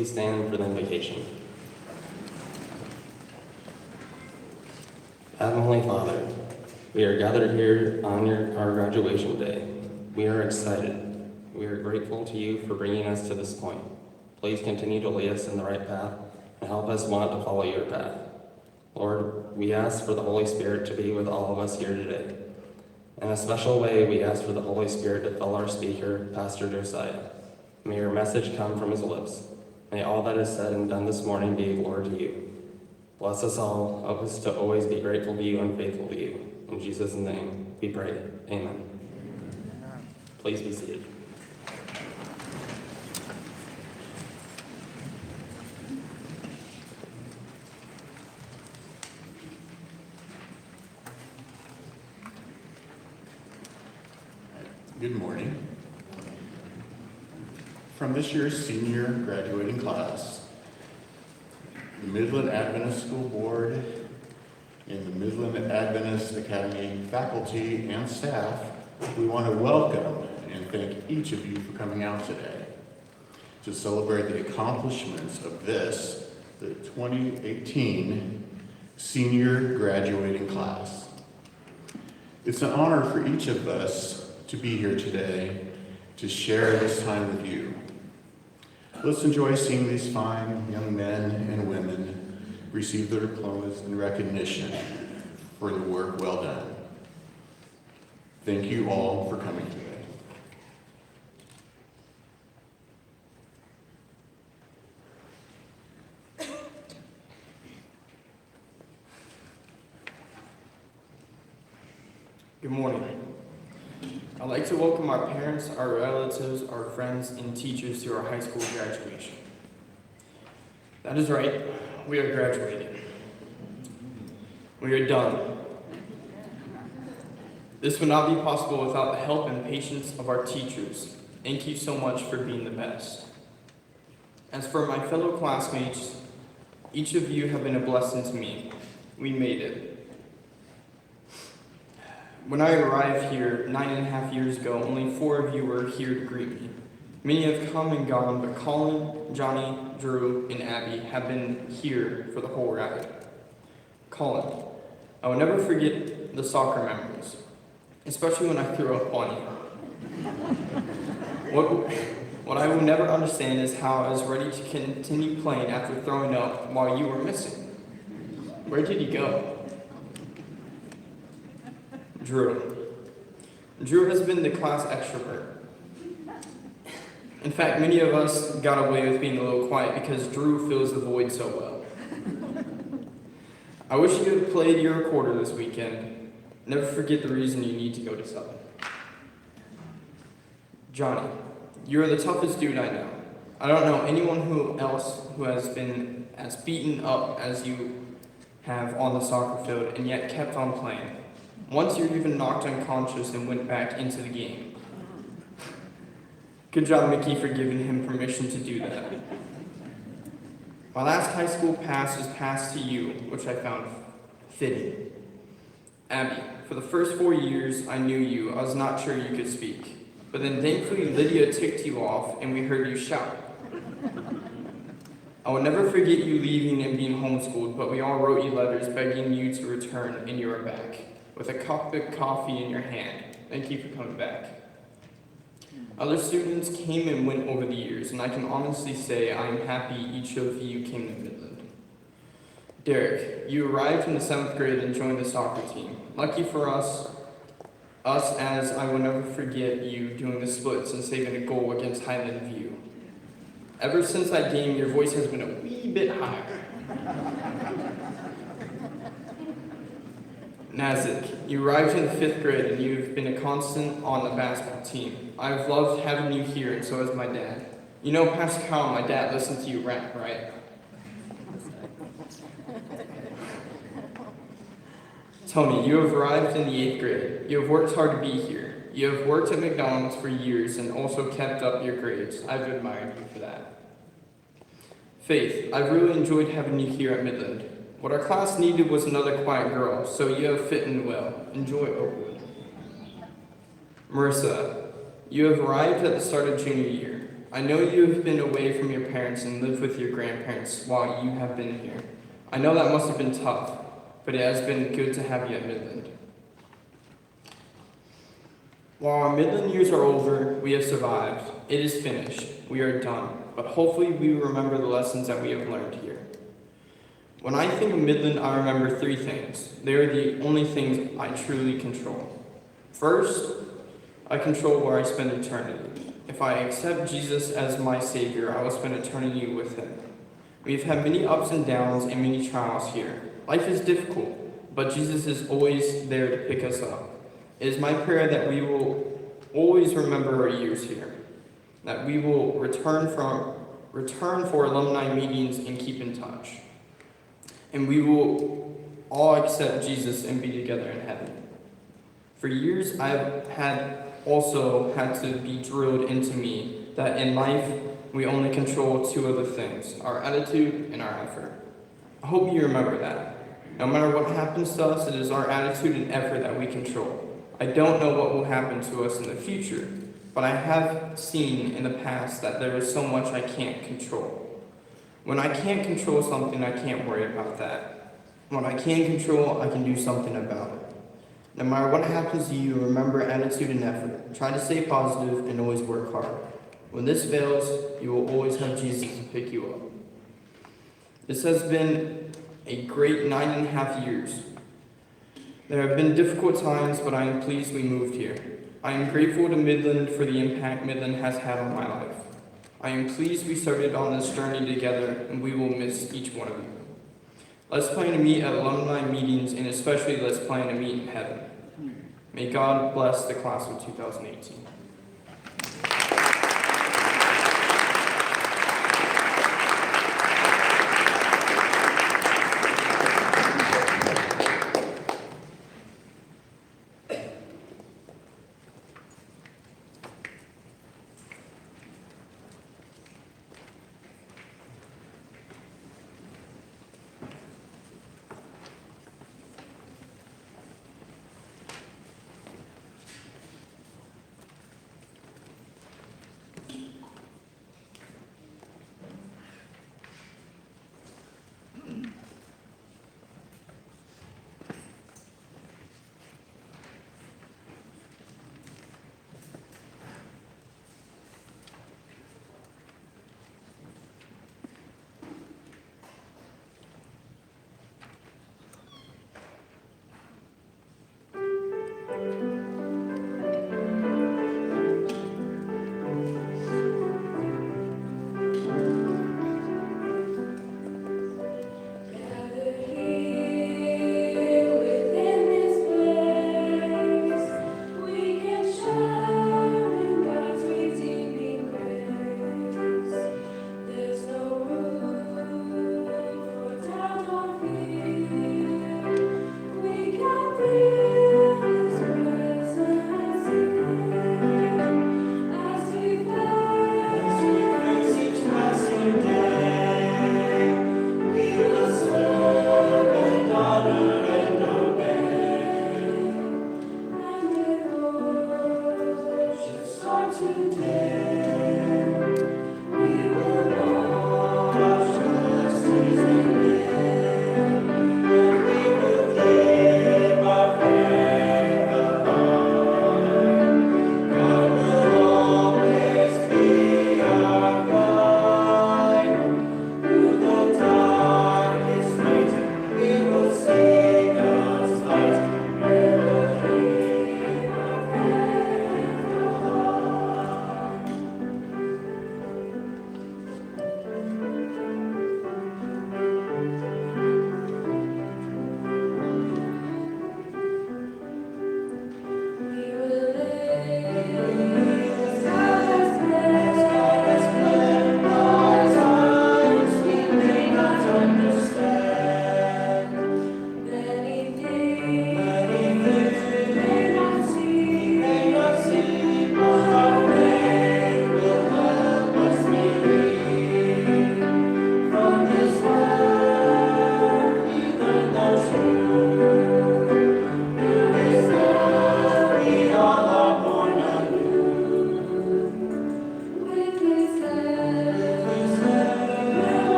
please stand for the invocation. Heavenly Father, we are gathered here on our graduation day. We are excited. We are grateful to you for bringing us to this point. Please continue to lead us in the right path and help us want to follow your path. Lord, we ask for the Holy Spirit to be with all of us here today. In a special way, we ask for the Holy Spirit to fill our speaker, Pastor Josiah. May your message come from his lips. May all that is said and done this morning be glory to you. Bless us all. Help us to always be grateful to you and faithful to you. In Jesus' name we pray. Amen. Please be seated. Good morning. From this year's senior graduating class, the Midland Adventist School Board and the Midland Adventist Academy faculty and staff, we want to welcome and thank each of you for coming out today to celebrate the accomplishments of the 2018 senior graduating class. It's an honor for each of us to be here today to share this time with you. Let's enjoy seeing these fine young men and women receive their diplomas in recognition for the work well done. Thank you all for coming today. Good morning. I'd like to welcome our parents, our relatives, our friends, and teachers to our high school graduation. That is right, we are graduating. We are done. This would not be possible without the help and patience of our teachers. Thank you so much for being the best. As for my fellow classmates, each of you have been a blessing to me. We made it. When I arrived here 9.5 years ago, only 4 of you were here to greet me. Many have come and gone, but Colin, Johnny, Drew, and Abby have been here for the whole ride. Colin, I will never forget the soccer memories, especially when I threw up on you. What I will never understand is how I was ready to continue playing after throwing up while you were missing. Where did you go? Drew has been the class extrovert. In fact, many of us got away with being a little quiet because Drew fills the void so well. I wish you had played your recorder this weekend. Never forget the reason you need to go to 7. Johnny, you're the toughest dude I know. I don't know anyone else who has been as beaten up as you have on the soccer field and yet kept on playing. Once you're even knocked unconscious and went back into the game. Good job, Mickey, for giving him permission to do that. My last high school pass was passed to you, which I found fitting. Abby, for the first 4 years I knew you, I was not sure you could speak. But then thankfully Lydia ticked you off and we heard you shout. I will never forget you leaving and being homeschooled, but we all wrote you letters begging you to return, and you are back. With a cup of coffee in your hand. Thank you for coming back. Other students came and went over the years, and I can honestly say I am happy each of you came to Midland. Derek, you arrived in the 7th grade and joined the soccer team. Lucky for us as I will never forget you doing the splits and saving a goal against Highland View. Ever since that game, your voice has been a wee bit higher. Nazik, you arrived in the 5th grade and you've been a constant on the basketball team. I've loved having you here, and so has my dad. You know, Pascal, my dad listened to you rap, right? Tony, you have arrived in the 8th grade. You have worked hard to be here. You have worked at McDonald's for years and also kept up your grades. I've admired you for that. Faith, I've really enjoyed having you here at Midland. What our class needed was another quiet girl, so you have fit in well. Enjoy Oakwood. Marissa, you have arrived at the start of junior year. I know you have been away from your parents and lived with your grandparents while you have been here. I know that must have been tough, but it has been good to have you at Midland. While our Midland years are over, we have survived. It is finished. We are done. But hopefully we will remember the lessons that we have learned here. When I think of Midland, I remember three things. They are the only things I truly control. First, I control where I spend eternity. If I accept Jesus as my Savior, I will spend eternity with Him. We've had many ups and downs and many trials here. Life is difficult, but Jesus is always there to pick us up. It is my prayer that we will always remember our years here, that we will return for alumni meetings and keep in touch, and we will all accept Jesus and be together in heaven. For years, I've also had to be drilled into me that in life, we only control two other things, our attitude and our effort. I hope you remember that. No matter what happens to us, it is our attitude and effort that we control. I don't know what will happen to us in the future, but I have seen in the past that there is so much I can't control. When I can't control something, I can't worry about that. When I can control, I can do something about it. No matter what happens to you, remember attitude and effort. Try to stay positive and always work hard. When this fails, you will always have Jesus to pick you up. This has been a great 9.5 years. There have been difficult times, but I am pleased we moved here. I am grateful to Midland for the impact Midland has had on my life. I am pleased we started on this journey together, and we will miss each one of you. Let's plan to meet at alumni meetings, and especially let's plan to meet in heaven. May God bless the class of 2018.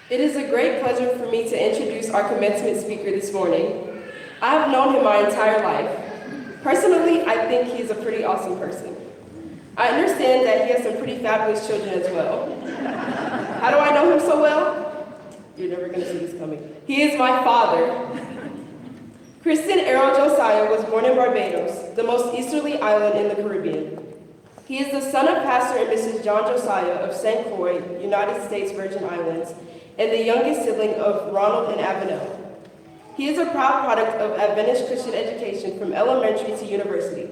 It is a great pleasure for me to introduce our commencement speaker this morning. I have known him my entire life. Personally, I think he's a pretty awesome person. I understand that he has some pretty fabulous children as well. How do I know him so well? You're never going to see this coming. He is my father. Kristen Errol Josiah was born in Barbados, the most easterly island in the Caribbean. He is the son of Pastor and Mrs. John Josiah of St. Croix, United States Virgin Islands, and the youngest sibling of Ronald and Avenel. He is a proud product of Adventist Christian education from elementary to university.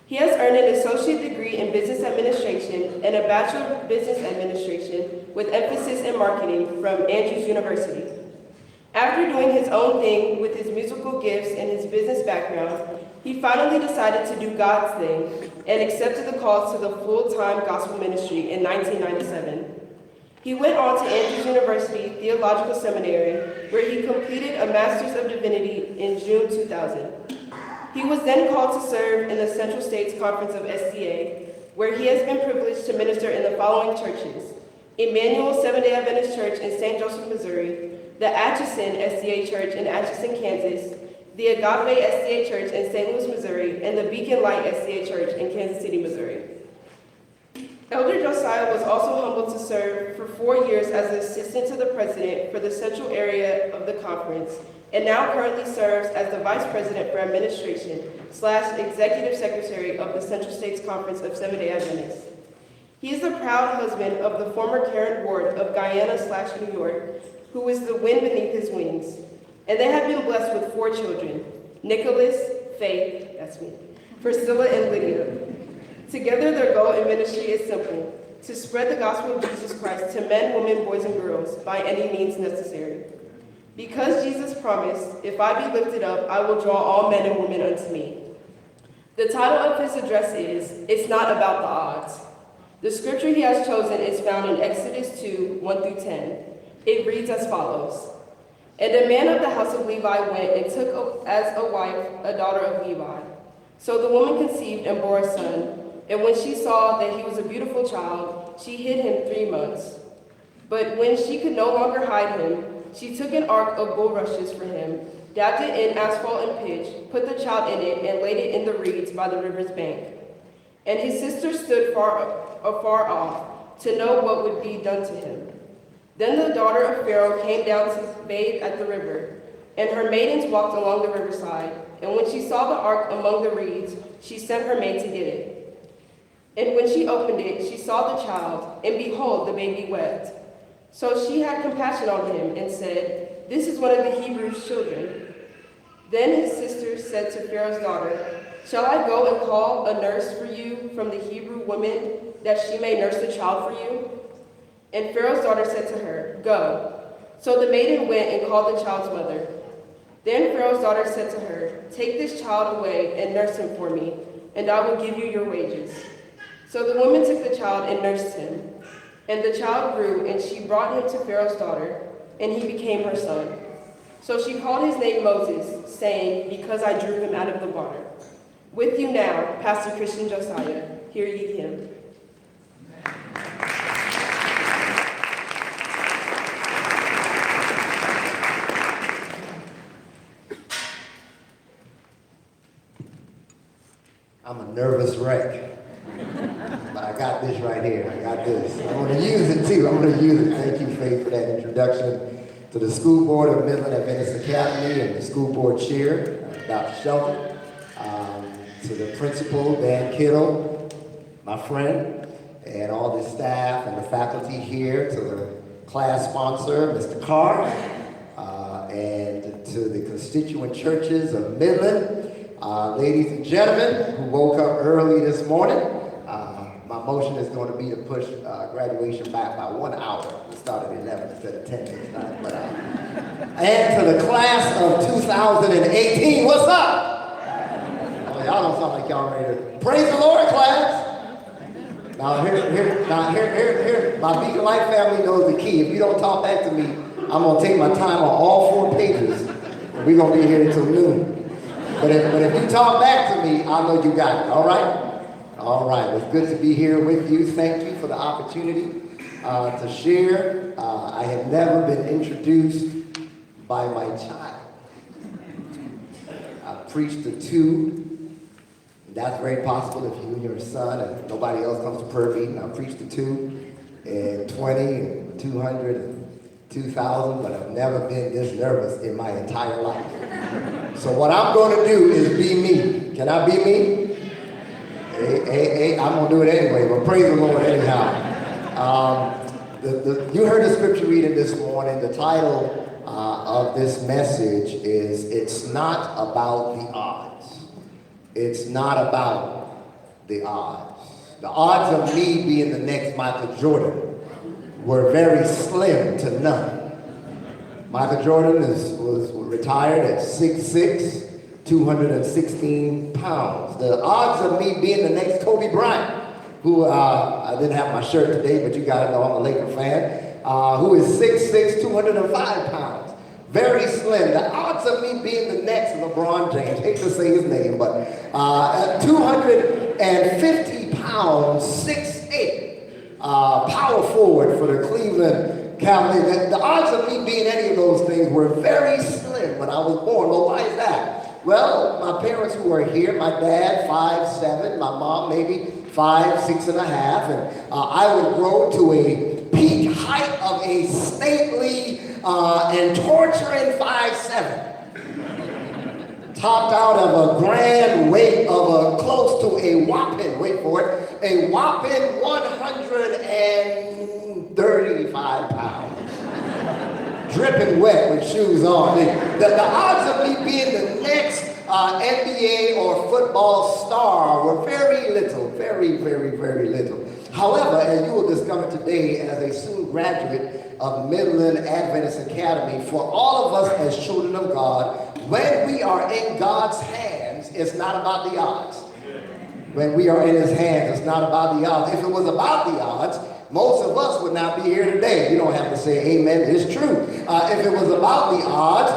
He has earned an associate degree in business administration and a bachelor of business administration with emphasis in marketing from Andrews University. After doing his own thing with his musical gifts and his business background, he finally decided to do God's thing and accepted the call to the full-time gospel ministry in 1997. He went on to Andrews University Theological Seminary, where he completed a Master's of Divinity in June 2000. He was then called to serve in the Central States Conference of SDA, where he has been privileged to minister in the following churches: Emmanuel Seventh-day Adventist Church in St. Joseph, Missouri, the Atchison SDA Church in Atchison, Kansas, the Agape SDA Church in St. Louis, Missouri, and the Beacon Light SDA Church in Kansas City, Missouri. Elder Josiah was also humbled to serve for 4 years as an assistant to the president for the central area of the conference, and now currently serves as the vice president for administration / executive secretary of the Central States Conference of Seventh-day Adventists. He is the proud husband of the former Karen Ward of Guyana / New York, who is the wind beneath his wings. And they have been blessed with 4 children: Nicholas, Faith, that's me, Priscilla, and Lydia. Together, their goal in ministry is simple: to spread the gospel of Jesus Christ to men, women, boys, and girls by any means necessary. Because Jesus promised, "If I be lifted up, I will draw all men and women unto me." The title of his address is, "It's Not About the Odds." The scripture he has chosen is found in Exodus 2, 1-10. It reads as follows: "And a man of the house of Levi went and took as a wife a daughter of Levi. So the woman conceived and bore a son. And when she saw that he was a beautiful child, she hid him 3 months. But when she could no longer hide him, she took an ark of bulrushes for him, dabbed it in asphalt and pitch, put the child in it, and laid it in the reeds by the river's bank. And his sister stood afar off to know what would be done to him. Then the daughter of Pharaoh came down to bathe at the river, and her maidens walked along the riverside. And when she saw the ark among the reeds, she sent her maid to get it. And when she opened it, she saw the child, and behold, the baby wept. So she had compassion on him and said, 'This is one of the Hebrews' children.' Then his sister said to Pharaoh's daughter, 'Shall I go and call a nurse for you from the Hebrew women, that she may nurse the child for you?' And Pharaoh's daughter said to her, 'Go.' So the maiden went and called the child's mother. Then Pharaoh's daughter said to her, 'Take this child away and nurse him for me, and I will give you your wages.' So the woman took the child and nursed him. And the child grew, and she brought him to Pharaoh's daughter, and he became her son. So she called his name Moses, saying, 'Because I drew him out of the water.' With you now, Pastor Christian Josiah. Hear ye him. I'm a nervous wreck. But I got this right here. I got this. I'm going to use it too. I'm going to use it. Thank you, Faith, for that introduction to the school board of Midland Adventist Academy and the school board chair, Dr. Shelton, to the principal, Dan Kittle, my friend, and all the staff and the faculty here, to the class sponsor, Mr. Carr, and to the constituent churches of Midland. Ladies and gentlemen who woke up early this morning, my motion is going to be to push graduation back by 1 hour. We started at 11 instead of 10 next time. But, and to the class of 2018, what's up? Oh, y'all don't sound like y'all ready to praise the Lord, class. Now here, my Beacon Light family knows the key. If you don't talk back to me, I'm going to take my time on all 4 pages, and we're going to be here until noon. But if you talk back to me, I know you got it, all right? All right, it's good to be here with you. Thank you for the opportunity to share. I had never been introduced by my child. I preached to two. That's very possible if you and your son and nobody else comes to prayer meeting. I preached to two, and 20, and 200, and 2,000, but I've never been this nervous in my entire life. So what I'm going to do is be me. Can I be me? Hey, I'm going to do it anyway, but praise the Lord anyhow. You heard the scripture reading this morning. The title of this message is It's Not About the Odds. It's not about the odds. The odds of me being the next Michael Jordan were very slim to none. Michael Jordan was retired at 6'6", 216 pounds. The odds of me being the next Kobe Bryant, who I didn't have my shirt today, but you gotta know I'm a Laker fan, who is 6'6", 205 pounds. Very slim. The odds of me being the next LeBron James, hate to say his name, but at 250 pounds, 6'8", power forward for the Cleveland Cavaliers. The odds of me being any of those things were very slim when I was born. Well, why is that? Well, my parents who are here, my dad, 5'7", my mom maybe 5', 6.5", and I would grow to a peak height of a stately and torturing 5'7", topped out of a grand weight of close to a whopping, wait for it, a whopping 135 pounds. Dripping wet with shoes on. The odds of me being the next NBA or football star were very little, very, very, very little. However, as you will discover today as a soon graduate of Midland Adventist Academy, for all of us as children of God, when we are in God's hands, it's not about the odds. When we are in his hands, it's not about the odds. If it was about the odds, most of us would not be here today. You don't have to say amen, it's true. If it was about the odds,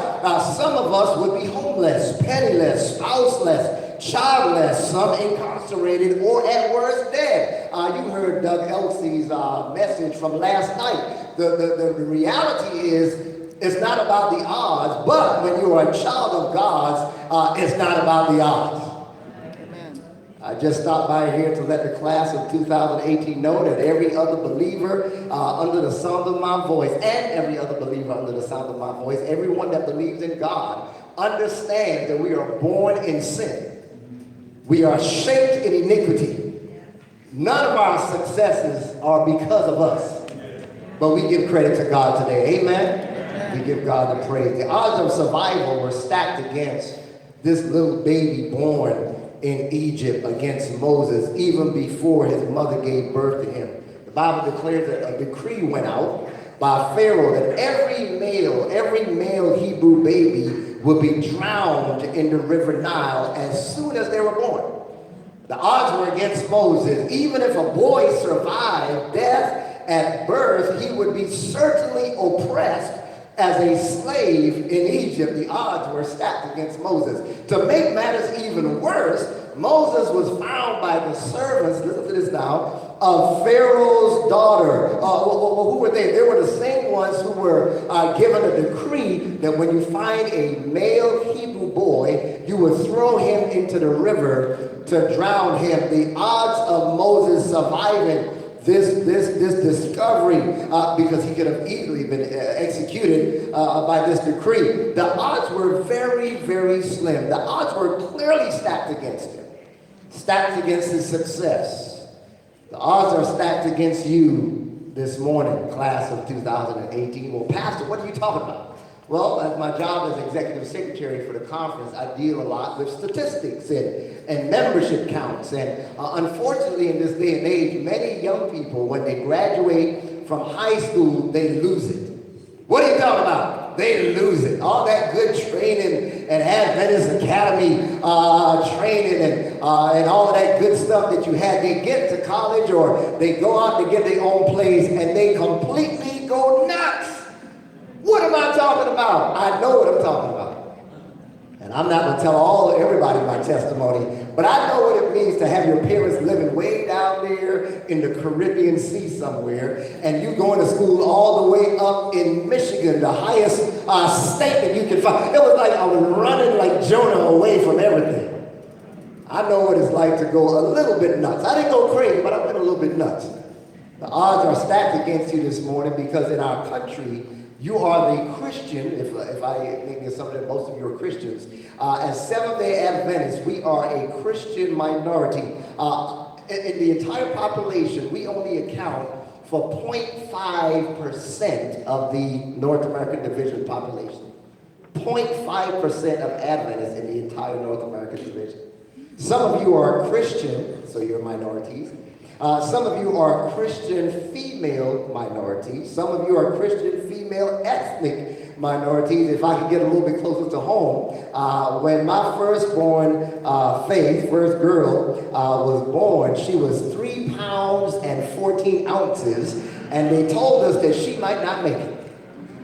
some of us would be homeless, penniless, spouseless, childless, some incarcerated, or at worst dead. You heard Doug Elsie's message from last night. The reality is, it's not about the odds, but when you are a child of God's, it's not about the odds. I just stopped by here to let the class of 2018 know that every other believer under the sound of my voice, and every other believer under the sound of my voice, everyone that believes in God, understands that we are born in sin. We are shaped in iniquity. None of our successes are because of us, but we give credit to God today. Amen? We give God the praise. The odds of survival were stacked against this little baby born in Egypt against Moses, even before his mother gave birth to him. The Bible declares that a decree went out by Pharaoh that every male Hebrew baby would be drowned in the river Nile as soon as they were born. The odds were against Moses. Even if a boy survived death at birth, he would be certainly oppressed as a slave in Egypt. The odds were stacked against Moses. To make matters even worse, Moses was found by the servants, listen to this now, of Pharaoh's daughter. Who were they? They were the same ones who were given a decree that when you find a male Hebrew boy, you would throw him into the river to drown him. The odds of Moses surviving this discovery, because he could have easily been executed by this decree. The odds were very, very slim. The odds were clearly stacked against him, stacked against his success. The odds are stacked against you this morning, class of 2018. Well, Pastor, what are you talking about? Well, as my job as executive secretary for the conference, I deal a lot with statistics and membership counts. And unfortunately, in this day and age, many young people, when they graduate from high school, they lose it. What are you talking about? They lose it. All that good training and Adventist Academy training and all of that good stuff that you had, they get to college or they go out to get their own place and they completely go nuts. What am I talking about? I know what I'm talking about. And And I'm not going to tell everybody my testimony, but I know what it means to have your parents living way down there in the Caribbean Sea somewhere, and you going to school all the way up in Michigan, the highest state that you can find. It was like I was running like Jonah away from everything. I know what it's like to go a little bit nuts. I didn't go crazy, but I went a little bit nuts. The odds are stacked against you this morning because in our country, you are the Christian, if I maybe assume that most of you are Christians. As Seventh-day Adventists, we are a Christian minority. In the entire population, we only account for 0.5% of the North American division population. 0.5% of Adventists in the entire North American division. Some of you are Christian, so you're minorities. Some of you are Christian female minorities. Some of you are Christian female ethnic minorities. If I could get a little bit closer to home, when my firstborn, Faith, first girl, was born, she was 3 pounds and 14 ounces, and they told us that she might not make it.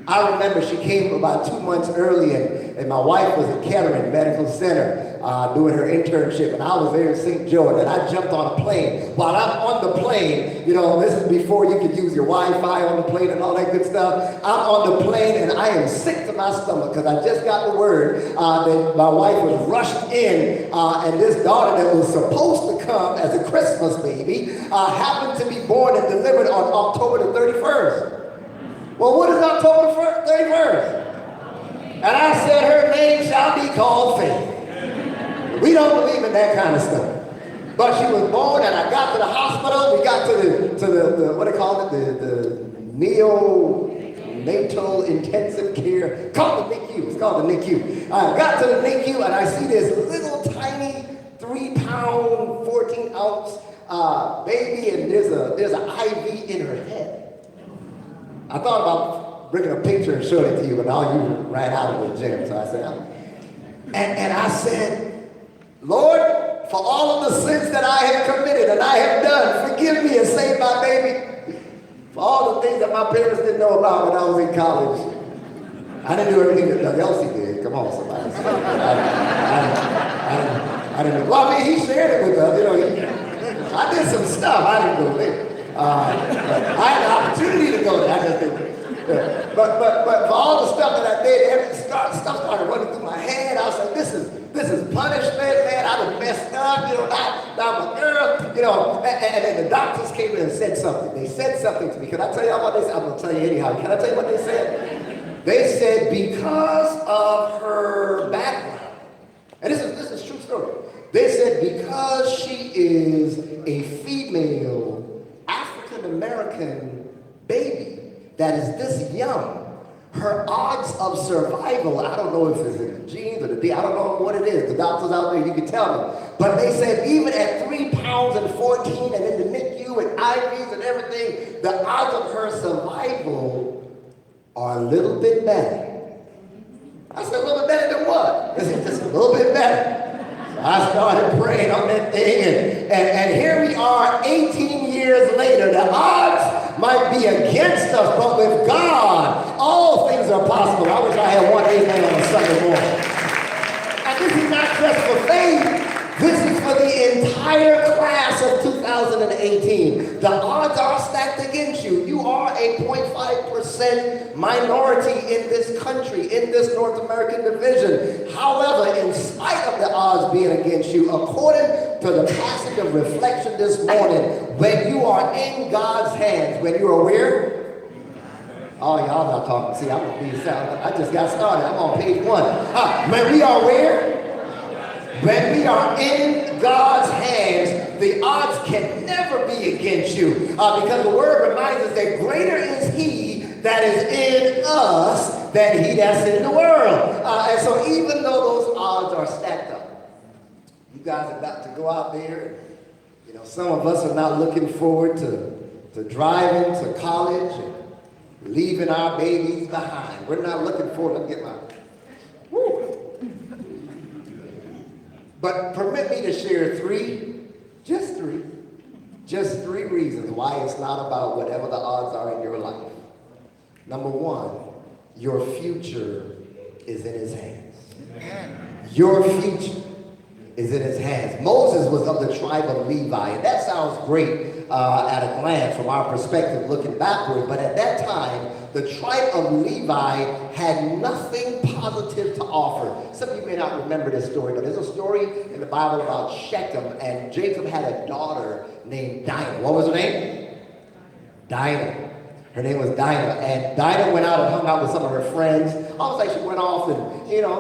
I remember she came about 2 months early, and my wife was at Kettering Medical Center doing her internship, and I was there in St. Joe, and I jumped on a plane. While I'm on the plane, you know, this is before you could use your Wi-Fi on the plane and all that good stuff. I'm on the plane, and I am sick to my stomach because I just got the word that my wife was rushed in, and this daughter that was supposed to come as a Christmas baby happened to be born and delivered on October the 31st. Well, what is October 31st? And I said, her name shall be called Faith. We don't believe in that kind of stuff. But she was born, and I got to the hospital. We got to the what do they call it? The neonatal intensive care. Called the NICU. It's called the NICU. I got to the NICU, and I see this little tiny 3 pound, 14 ounce baby, and there's an IV in her head. I thought about bringing a picture and showing it to you, but all you ran out of the gym. So I said, and I said, Lord, for all of the sins that I have committed and I have done, forgive me and save my baby. For all the things that my parents didn't know about when I was in college. I didn't do everything that Doug Elsie did. Come on, somebody. I didn't know. Well, I mean, he shared it with us. You know, I did some stuff. I didn't go there. I had the opportunity to go there. I just didn't. But for all the stuff that I did, stuff started running through my head. I was like, this is punishment, man. I done messed up, you know, not my girl, you know. And then the doctors came in and said something. They said something to me. Can I tell y'all what they said? I'm gonna tell you anyhow. Can I tell you what they said? They said because of her background, and this is true story. They said because she is a female African-American baby that is this young, her odds of survival, I don't know if it's in the genes or the D, I don't know what it is. The doctors out there, you can tell me. But they said even at 3 pounds and 14 and in the NICU and IVs and everything, the odds of her survival are a little bit better. I said, a little bit better than what? They said, just a little bit better. I started praying on that thing, and here we are 18 years later. The odds might be against us, but with God, all things are possible. I wish I had one amen on a Sunday morning. And this is not just for faith. This is for the entire class of 2018. The odds are stacked against you. You are a 0.5% minority in this country, in this North American division. However, in spite of the odds being against you, according to the passage of reflection this morning, when you are in God's hands, when you are where? Oh, y'all not talking. See, I'm going to be sound. I just got started. I'm on page 1. When we are where? When we are in God's hands, the odds can never be against you. Because the word reminds us that greater is he that is in us than he that's in the world. And so even though those odds are stacked up, you guys are about to go out there. You know, some of us are not looking forward to driving to college and leaving our babies behind. We're not looking forward to get my... Woo. But permit me to share just three reasons why it's not about whatever the odds are in your life. Number one, your future is in his hands. Your future is in his hands. Moses was of the tribe of Levi, and that sounds great at a glance from our perspective looking backward, but at that time, the tribe of Levi had nothing positive to offer. Some of you may not remember this story, but there's a story in the Bible about Shechem, and Jacob had a daughter named Dinah. What was her name? Dinah. Her name was Dinah, and Dinah went out and hung out with some of her friends. Almost like she went off and,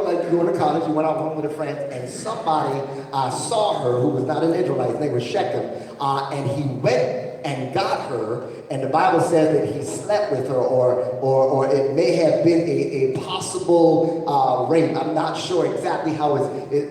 like going to college, she went out home with her friends, and somebody saw her who was not an Israelite. His name was Shechem, and he went and got her, and the Bible says that he slept with her, or it may have been a possible rape. I'm not sure exactly how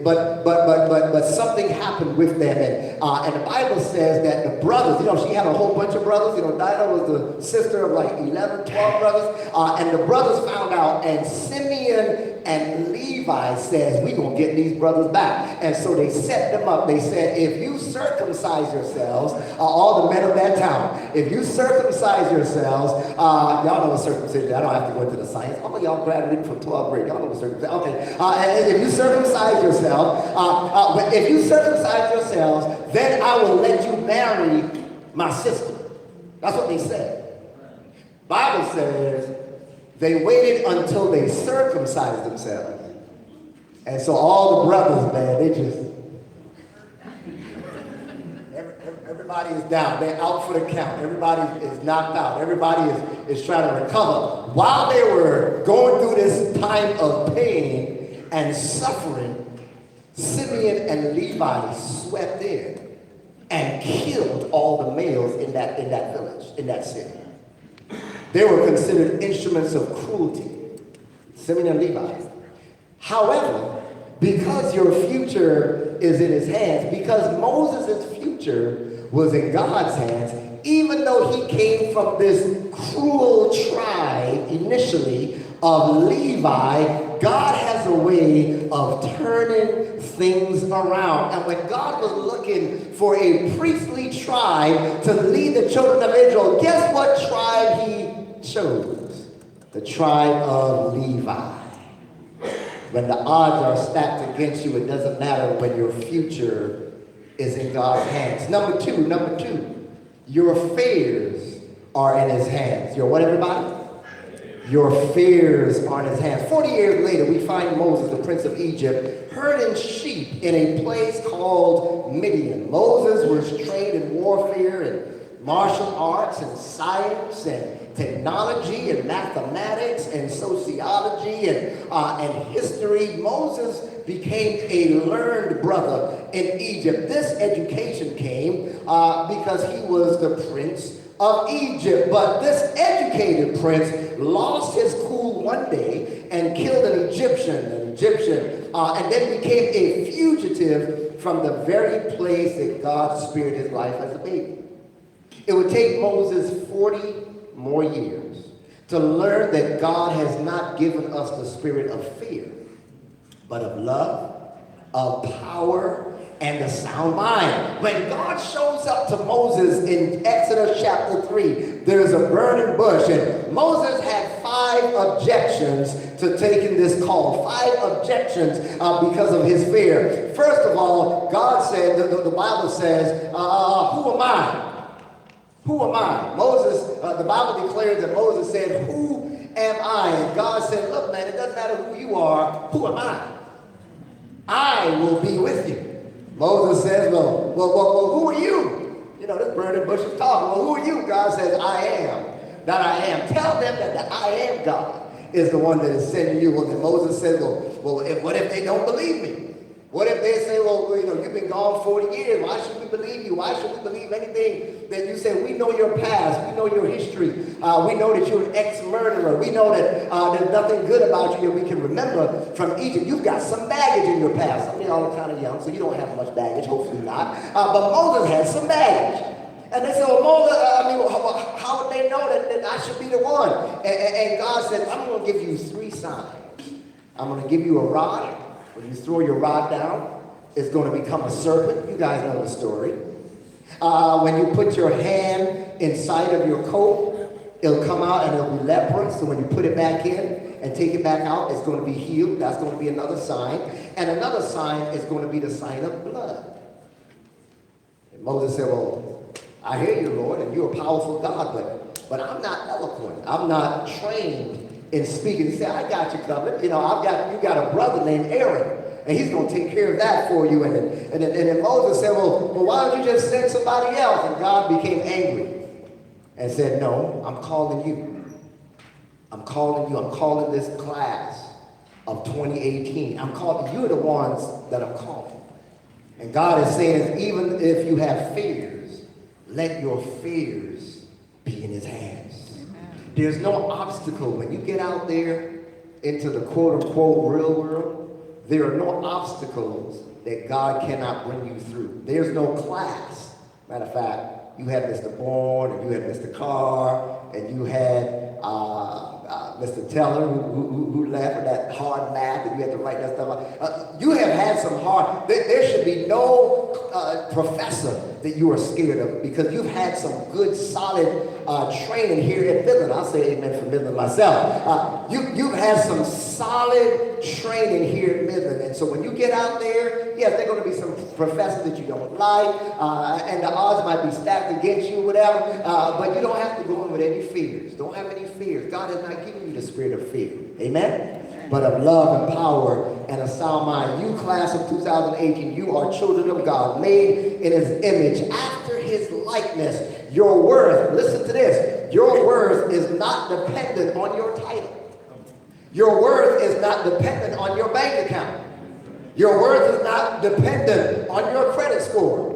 but something happened with them, and the Bible says that the brothers, she had a whole bunch of brothers. Dinah was the sister of like 11, 12 brothers, and the brothers found out, and Simeon and Levi says, we're going to get these brothers back. And so they set them up. They said, if you circumcise yourselves, all the men of that town, if you circumcise yourselves, y'all know what circumcision is. I don't have to go into the science. All of y'all graduated from 12th grade. Y'all know what circumcision is. Okay. If you circumcise yourselves, then I will let you marry my sister. That's what they said. Bible says they waited until they circumcised themselves. And so all the brothers, man, they just, everybody is down. They're out for the count. Everybody is knocked out. Everybody is trying to recover. While they were going through this time of pain and suffering, Simeon and Levi swept in and killed all the males in that village, in that city. They were considered instruments of cruelty, Simeon and Levi. However, because your future is in his hands, because Moses' future was in God's hands, even though he came from this cruel tribe initially of Levi, God has a way of turning things around. And when God was looking for a priestly tribe to lead the children of Israel, guess what tribe he chose? The tribe of Levi. When the odds are stacked against you, it doesn't matter when your future is in God's hands. Number two, your fears are in his hands. Your what, everybody? Your fears are in his hands. 40 years later, we find Moses, the prince of Egypt, herding sheep in a place called Midian. Moses was trained in warfare and martial arts and science and technology and mathematics and sociology and history. Moses became a learned brother in Egypt. This education came because he was the prince of Egypt. But this educated prince lost his cool one day and killed an Egyptian, and then became a fugitive from the very place that God spared his life as a baby. It would take Moses 40 more years to learn that God has not given us the spirit of fear, but of love, of power, and a sound mind. When God shows up to Moses in Exodus chapter 3, there's a burning bush, and Moses had 5 objections to taking this call. 5 objections because of his fear. First of all, God said, the Bible says, who am I? Who am I? Moses, the Bible declares that Moses said, who am I? And God said, look, man, it doesn't matter who you are. Who am I? I will be with you. Moses says, well, who are you? This burning bush is talking. Well, who are you? God says, I am that I am. Tell them that the I am God is the one that is sending you. Well, then Moses says, what if they don't believe me? What if they say, you've been gone 40 years. Why should we believe you? Why should we believe anything that you say? We know your past. We know your history. We know that you're an ex-murderer. We know that there's nothing good about you that we can remember from Egypt. You've got some baggage in your past. Some of y'all are kind of young, so you don't have much baggage. Hopefully not. But Moses had some baggage. And they said, well, Moses, how would they know that I should be the one? And God said, I'm going to give you 3 signs. I'm going to give you a rod. When you throw your rod down, it's going to become a serpent. You guys know the story. When you put your hand inside of your coat, it'll come out and it'll be leprous. So when you put it back in, and take it back out, it's going to be healed. That's going to be another sign. And another sign is going to be the sign of blood. And Moses said, well, I hear you, Lord, and you're a powerful God, but I'm not eloquent. I'm not trained in speaking. He said, I got you covered. You got a brother named Aaron, and he's going to take care of that for you. And then Moses said, well, why don't you just send somebody else? And God became angry and said, no, I'm calling you. I'm calling you. I'm calling this class of 2018. You're the ones that I'm calling. And God is saying, even if you have fears, let your fears be in his hands. Amen. There's no obstacle. When you get out there into the quote-unquote real world, there are no obstacles that God cannot bring you through. There's no class. Matter of fact, you had Mr. Bourne, and you had Mr. Carr, and you had Mr. Teller, who left for that hard math, and you had to write that stuff out. You have had some hard, there should be no professor that you are scared of, because you've had some good, solid training here at Midland. I'll say amen for Midland myself. You've had some solid training here at Midland, and so when you get out there, yes, there are going to be some professors that you don't like, and the odds might be stacked against you, whatever, but you don't have to go in with any fears. Don't have any fears. God has not given you the spirit of fear. Amen? But of love and power and a sound mind. You, class of 2018, you are children of God, made in his image, after his likeness. Your worth, listen to this, your worth is not dependent on your title. Your worth is not dependent on your bank account. Your worth is not dependent on your credit score.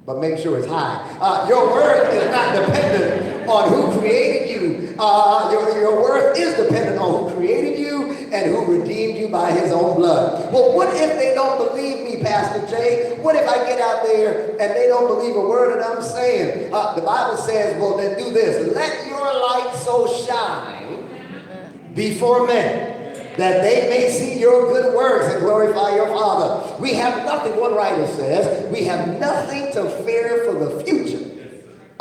But make sure it's high. Your worth is not dependent on who created you. Your worth is dependent on who created you and who redeemed you by his own blood. Well, what if they don't believe me, Pastor Jay? What if I get out there and they don't believe a word that I'm saying? The Bible says, well, then do this. Let your light so shine before men, that they may see your good works and glorify your Father. We have nothing, one writer says, we have nothing to fear for the future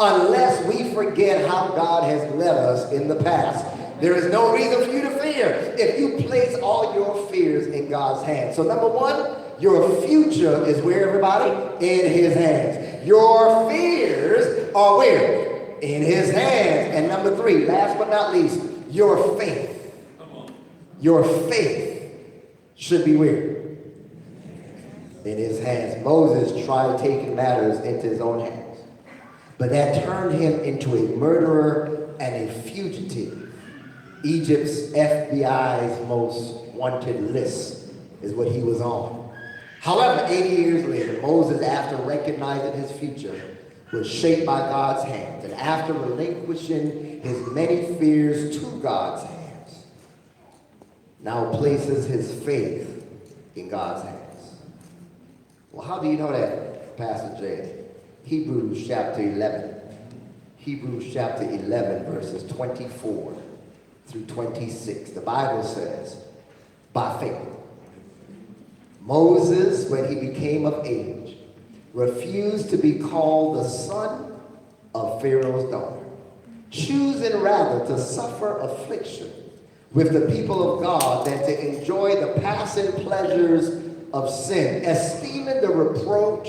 unless we forget how God has led us in the past. There is no reason for you to fear if you place all your fears in God's hands. So number one, your future is where, everybody? In his hands. Your fears are where? In his hands. And number three, last but not least, your faith. Your faith should be where? In his hands. Moses tried taking matters into his own hands, but that turned him into a murderer and a fugitive. Egypt's FBI's most wanted list is what he was on. However, 80 years later, Moses, after recognizing his future, was shaped by God's hands, and after relinquishing his many fears to God's hands, now places his faith in God's hands. Well, how do you know that, Pastor Jay? Hebrews chapter 11. Hebrews chapter 11, verses 24 through 26. The Bible says, by faith, Moses, when he became of age, refused to be called the son of Pharaoh's daughter, choosing rather to suffer affliction with the people of God than to enjoy the passing pleasures of sin, esteeming the reproach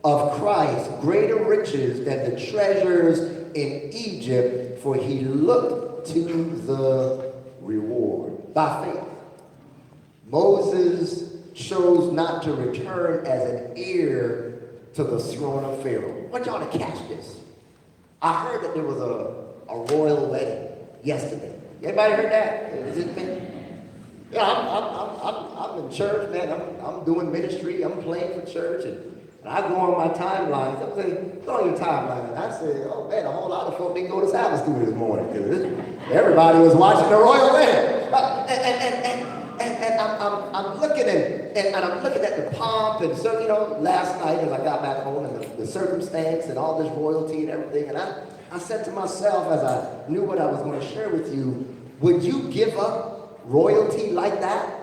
of Christ greater riches than the treasures in Egypt, for he looked to the reward. By faith, Moses chose not to return as an heir to the throne of Pharaoh. I want y'all to catch this. I heard that there was a royal wedding yesterday. Anybody heard that? Is it been? Yeah, I'm in church, man. I'm doing ministry. I'm playing for church, and I go on my timelines. I'm saying, go on your timeline, and I say, oh man, a whole lot of folk didn't go to Sabbath school this morning because everybody was watching the royal wedding. And I'm looking and I'm looking at the pomp, and so last night as I got back home and the circumstance and all this royalty and everything, and I said to myself, as I knew what I was going to share with you, would you give up royalty like that?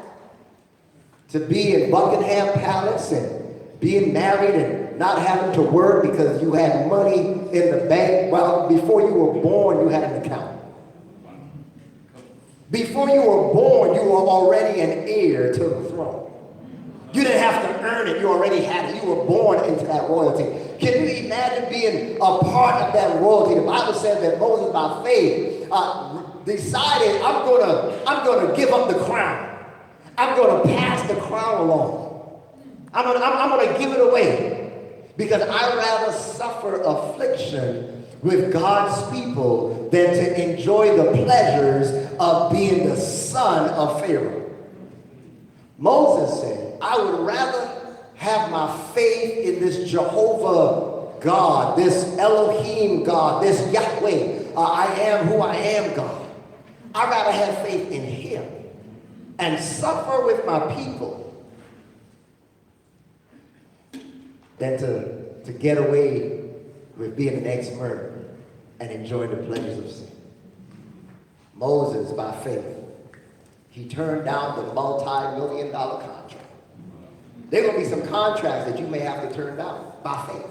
To be in Buckingham Palace and being married and not having to work because you had money in the bank? Well, before you were born, you had an account. Before you were born, you were already an heir to the throne. You didn't have to earn it. You already had it. You were born into that royalty. Can you imagine being a part of that royalty? The Bible says that Moses, by faith, decided, I'm gonna give up the crown. I'm gonna pass the crown along. I'm gonna give it away because I'd rather suffer affliction with God's people than to enjoy the pleasures of being the son of Pharaoh. Moses said, I would rather have my faith in this Jehovah God, this Elohim God, this Yahweh, I am who I am God. I'd rather have faith in him and suffer with my people than to get away with being an ex-murderer and enjoy the pleasures of sin. Moses, by faith, he turned down the multi-million-dollar contract. There are going to be some contracts that you may have to turn down by faith.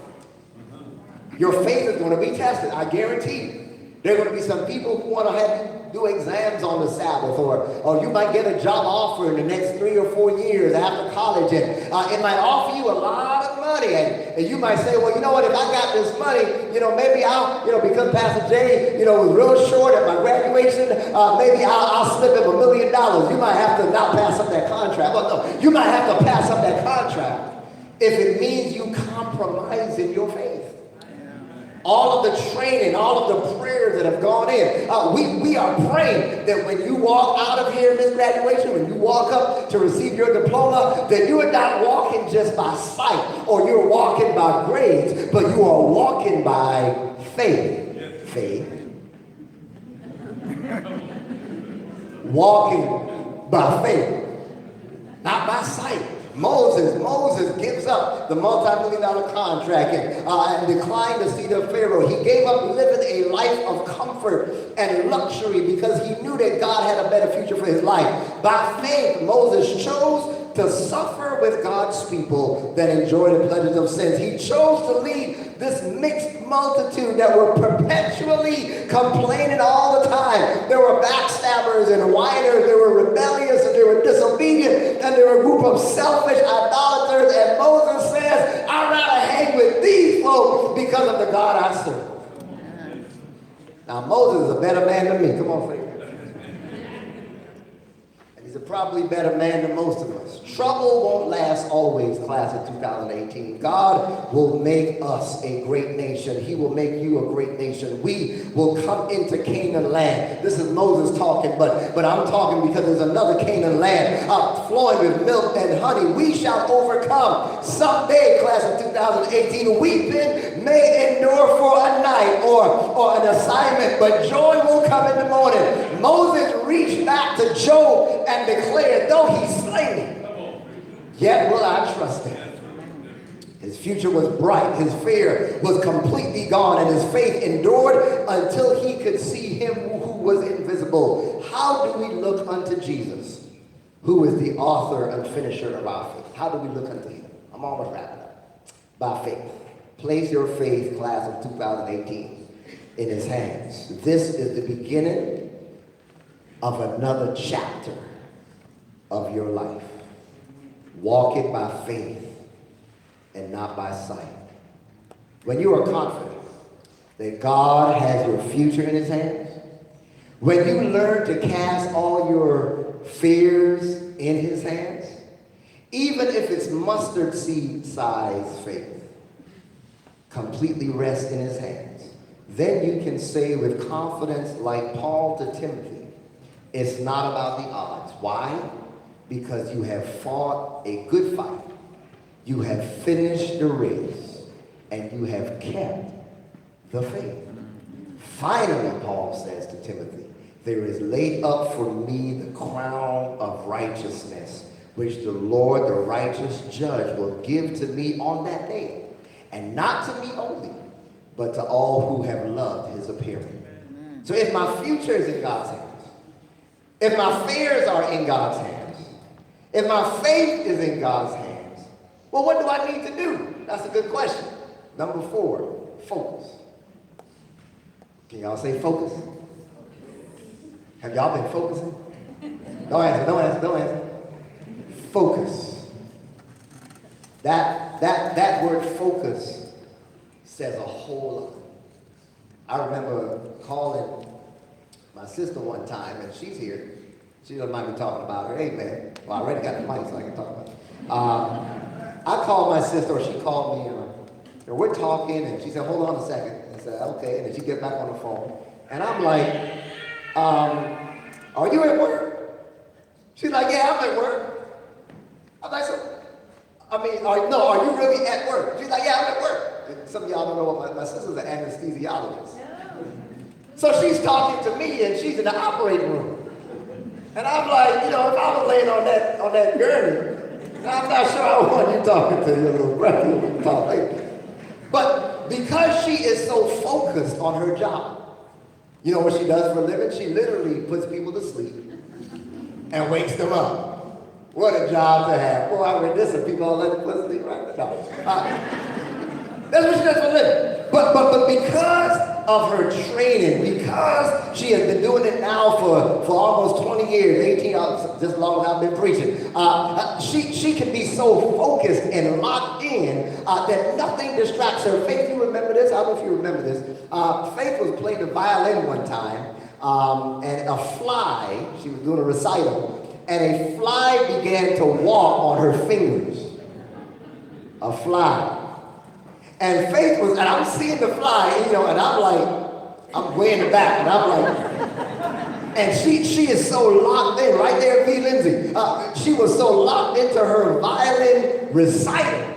Your faith is going to be tested, I guarantee you. There are going to be some people who want to have you do exams on the Sabbath, or you might get a job offer in the next 3 or 4 years after college, and it might offer you a lot of money, and you might say, well, you know what, if I got this money, maybe I'll, because Pastor Jay, was real short at my graduation, maybe I'll slip him $1 million. You might have to not pass up that contract. Well, no, you might have to pass up that contract if it means you compromise in your faith. All of the training, all of the prayers that have gone in. We are praying that when you walk out of here in this graduation, when you walk up to receive your diploma, that you are not walking just by sight or you're walking by grades, but you are walking by faith. Faith. Walking by faith, not by sight. Moses gives up the multi-million-dollar contract and declined the seat of Pharaoh. He gave up living a life of comfort and luxury because he knew that God had a better future for his life. By faith, Moses chose to suffer with God's people than enjoy the pleasures of sin. He chose to lead this mixed multitude that were perpetually complaining all the time. There were backstabbers and whiners, there were rebellious and they were disobedient, and there were a group of selfish idolaters, and Moses says, I'd rather hang with these folks because of the God I serve. Now Moses is a better man than me. Come on, Faith. He's a probably better man than most of us. Trouble won't last always, class of 2018. God will make us a great nation. He will make you a great nation. We will come into Canaan land. This is Moses talking, but I'm talking because there's another Canaan land flowing with milk and honey. We shall overcome. Someday, class of 2018, weeping may endure for a night or an assignment, but joy will come in the morning. Moses reached back to Job and declared, though he slay me, yet will I trust him. His future was bright, his fear was completely gone, and his faith endured until he could see him who was invisible. How do we look unto Jesus, who is the author and finisher of our faith? How do we look unto him? I'm almost wrapping up. By faith. Place your faith, class of 2018, in his hands. This is the beginning of another chapter of your life. Walk it by faith and not by sight. When you are confident that God has your future in his hands, when you learn to cast all your fears in his hands, even if it's mustard seed size faith, completely rest in his hands, then you can say with confidence like Paul to Timothy, it's not about the odds. Why? Because you have fought a good fight. You have finished the race, and you have kept the faith. Finally, Paul says to Timothy, there is laid up for me the crown of righteousness, which the Lord, the righteous judge, will give to me on that day. And not to me only, but to all who have loved his appearing. So if my future is in God's hands, if my fears are in God's hands, if my faith is in God's hands, well, what do I need to do? That's a good question. Number 4, focus. Can y'all say focus? Have y'all been focusing? Don't answer. Focus. That word focus says a whole lot. I remember calling my sister one time, and she's here. She doesn't mind me talking about her. Hey, man. Well, I already got the mic, so I can talk about it. I called my sister, or she called me, and we're talking, and she said, hold on a second. I said, okay, and then she gets back on the phone. And I'm like, are you at work? She's like, yeah, I'm at work. I'm like, are you really at work? She's like, yeah, I'm at work. And some of y'all don't know what my sister's an anesthesiologist. So she's talking to me, and she's in the operating room. And I'm like, if I was laying on that gurney, I'm not sure I want you talking to your little brother. But because she is so focused on her job, you know what she does for a living? She literally puts people to sleep and wakes them up. What a job to have. Boy, I read this and people all let them put sleep right now. That's what she does for a living. But because of her training, because she has been doing it now for almost 20 years, 18 years, just as long as I've been preaching, she can be so focused and locked in that nothing distracts her. Faith, you remember this? I don't know if you remember this. Faith was playing the violin one time, and a fly, she was doing a recital, and a fly began to walk on her fingers. A fly. And Faith was, and I'm seeing the fly, and I'm like, I'm way in the back, and I'm like, and she is so locked in, right there, V. Lindsay. She was so locked into her violin recital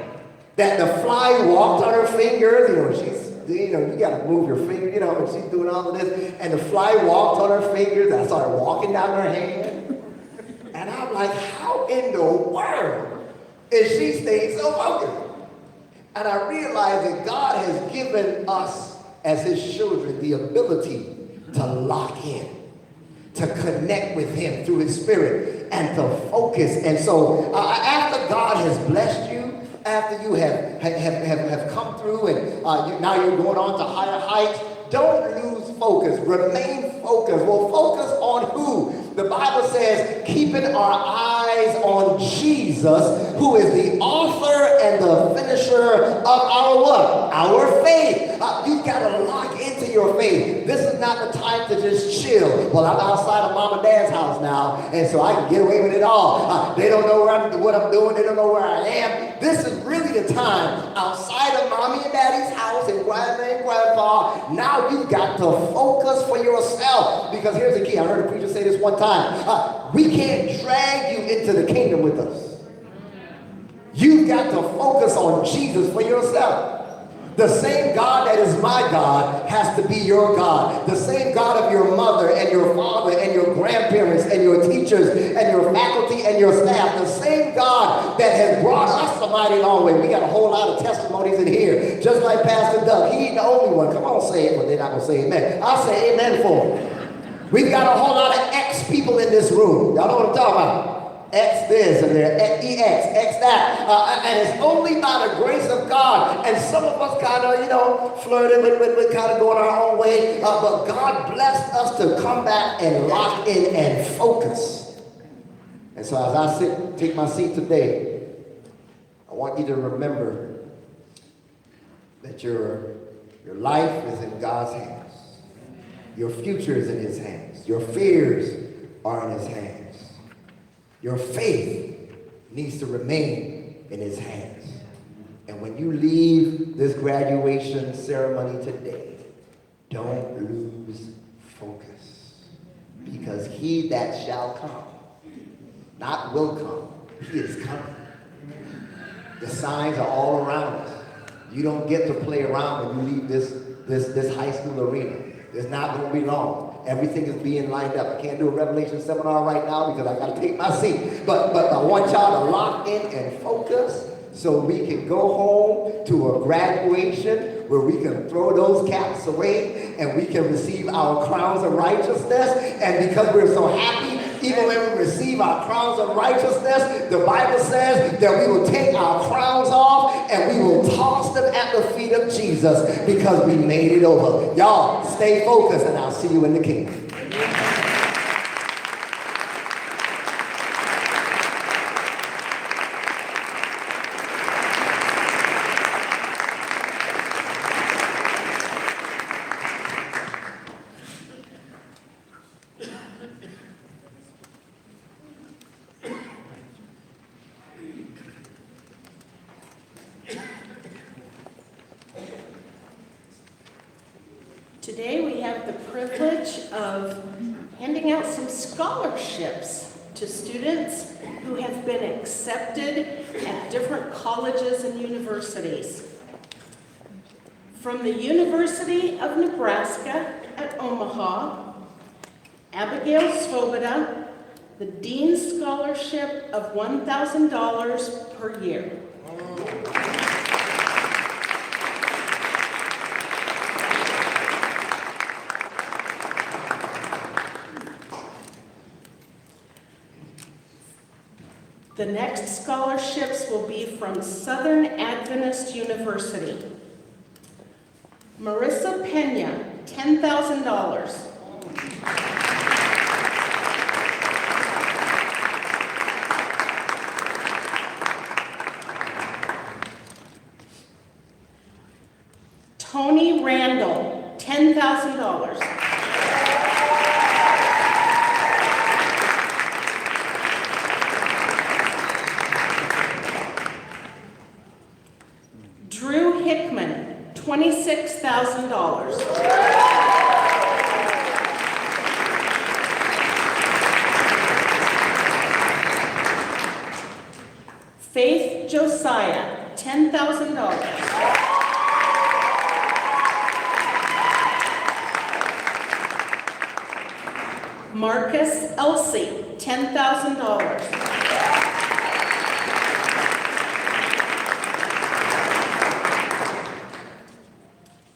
that the fly walked on her fingers. You got to move your finger, and she's doing all of this, and the fly walked on her fingers, and I started walking down her hand, and I'm like, how in the world is she staying so focused? And I realized that God has given us, as his children, the ability to lock in, to connect with him through his spirit, and to focus. And so after God has blessed you, after you have come through and now you're going on to higher heights, don't lose focus. Remain focused. Well, focus on who? The Bible says, keeping our eyes on Jesus, who is the author and the finisher of our what? Our faith. You've got to lock into your faith. This is not the time to just chill. Well, I'm outside of mom and dad's house now, and so I can get away with it all. They don't know what I'm doing. They don't know where I am. This is really the time outside of mommy and daddy's house and grandma and grandpa. Now you've got to focus for yourself, because here's the key. I heard a preacher say this one time. We can't drag you into the kingdom with us. You've got to focus on Jesus for yourself. The same God that is my God has to be your God. The same God of your mother and your father and your grandparents and your teachers and your faculty and your staff. The same God that has brought us a mighty long way. We got a whole lot of testimonies in here. Just like Pastor Doug. He ain't the only one. Come on, say it. But they're not going to say amen. I'll say amen for him. We've got a whole lot of X people in this room. Y'all know what I'm talking about. X this and there, X that. And it's only by the grace of God. And some of us kind of, flirting with kind of going our own way. But God blessed us to come back and lock in and focus. And so as I take my seat today, I want you to remember that your life is in God's hands. Your future is in his hands. Your fears are in his hands. Your faith needs to remain in his hands. And when you leave this graduation ceremony today, don't lose focus. Because he that shall come, not will come, he is coming. The signs are all around us. You don't get to play around when you leave this high school arena. It's not going to be long. Everything is being lined up. I can't do a Revelation seminar right now because I got to take my seat. But I want y'all to lock in and focus so we can go home to a graduation where we can throw those caps away and we can receive our crowns of righteousness. And because we're so happy, even when we receive our crowns of righteousness, the Bible says that we will take our crowns off and we will toss them at the feet of Jesus because we made it over. Y'all, stay focused and I'll see you in the kingdom. privilege of handing out some scholarships to students who have been accepted at different colleges and universities. From the University of Nebraska at Omaha, Abigail Svoboda, the Dean's Scholarship of $1,000 per year. The next scholarships will be from Southern Adventist University. Marissa Pena, $10,000. Tony Randall, $10,000. Drew Hickman, $26,000. Faith Josiah, $10,000. Marcus Elsie, $10,000.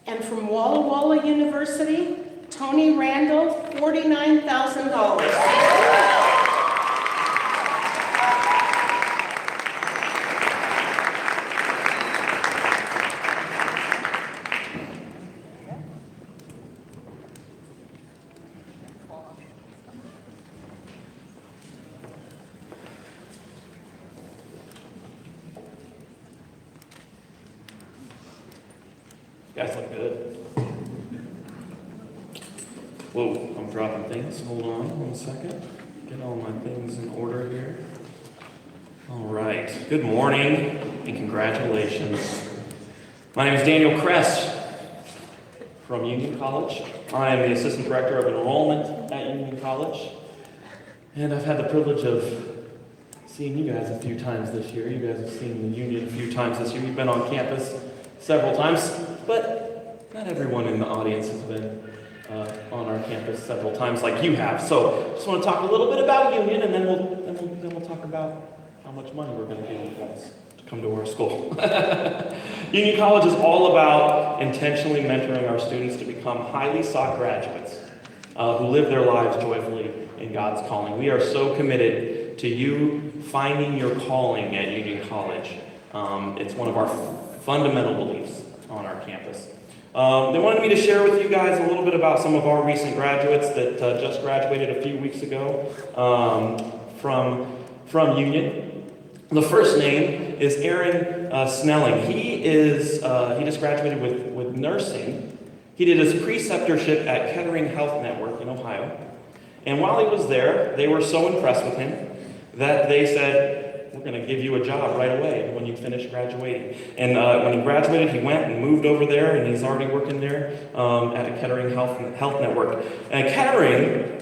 And from Walla Walla University, Tony Randall, $49,000. You guys look good. Whoa, I'm dropping things. Hold on 1 second. Get all my things in order here. All right. Good morning and congratulations. My name is Daniel Kress from Union College. I am the Assistant Director of Enrollment at Union College. And I've had the privilege of seeing you guys a few times this year. You guys have seen the Union a few times this year. You've been on campus several times, but not everyone in the audience has been on our campus several times like you have. So just want to talk a little bit about Union, and then we'll talk about how much money we're going to give you guys to come to our school. Union College is all about intentionally mentoring our students to become highly sought graduates who live their lives joyfully in God's calling. We are so committed to you finding your calling at Union College. It's one of our fundamental beliefs on our campus. They wanted me to share with you guys a little bit about some of our recent graduates that just graduated a few weeks ago from Union. The first name is Aaron Snelling. He just graduated with nursing. He did his preceptorship at Kettering Health Network in Ohio. And while he was there, they were so impressed with him that they said, "We're going to give you a job right away when you finish graduating." And when he graduated, he went and moved over there, and he's already working there at a Kettering Health Network. And at Kettering,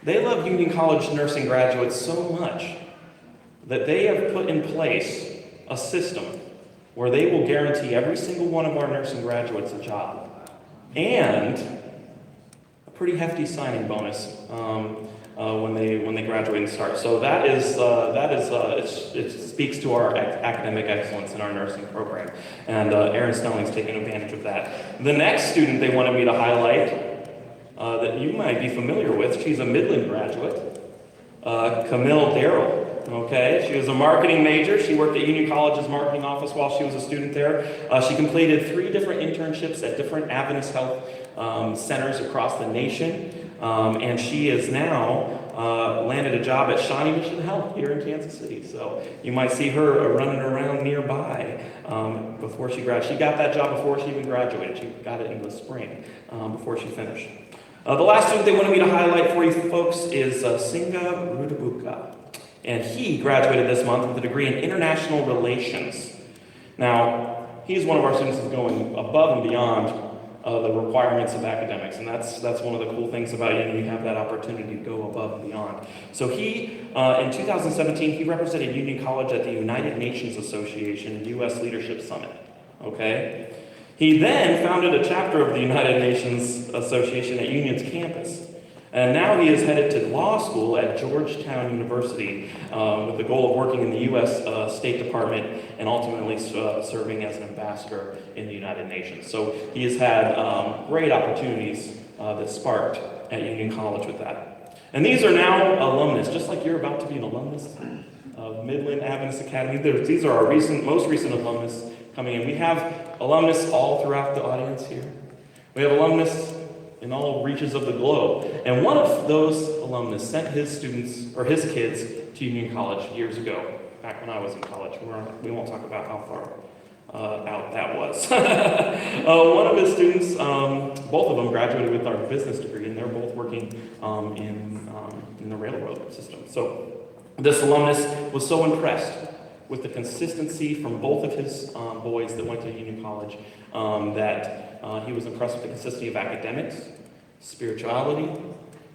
they love Union College nursing graduates so much that they have put in place a system where they will guarantee every single one of our nursing graduates a job and a pretty hefty signing bonus when they graduate and start. So it speaks to our academic excellence in our nursing program, and Aaron Snelling's taking advantage of that. The next student they wanted me to highlight that you might be familiar with, she's a Midland graduate, Camille Darrell. Okay, she was a marketing major. She worked at Union College's marketing office while she was a student there. She completed 3 different internships at different Adventist health centers across the nation. And she is now landed a job at Shawnee Mission Health here in Kansas City. So you might see her running around nearby before she graduated. She got that job before she even graduated. She got it in the spring before she finished. The last student they wanted me to highlight for you folks is Singa Rudabuka. And he graduated this month with a degree in international relations. Now, he's one of our students who's going above and beyond the requirements of academics, and that's one of the cool things about Union. You have that opportunity to go above and beyond. So he, in 2017, he represented Union College at the United Nations Association U.S. Leadership Summit. Okay, he then founded a chapter of the United Nations Association at Union's campus. And now he is headed to law school at Georgetown University with the goal of working in the U.S. State Department and ultimately serving as an ambassador in the United Nations. So he has had great opportunities that sparked at Union College with that. And these are now alumnus, just like you're about to be an alumnus of Midland Adventist Academy. These are our most recent alumnus coming in. We have alumnus all throughout the audience here. We have alumnus in all reaches of the globe. And one of those alumnus sent his students, or his kids, to Union College years ago, back when I was in college. We won't talk about how far out that was. One of his students, both of them graduated with our business degree, and they're both working in the railroad system. So this alumnus was so impressed with the consistency from both of his boys that went to Union College that he was impressed with the consistency of academics, spirituality,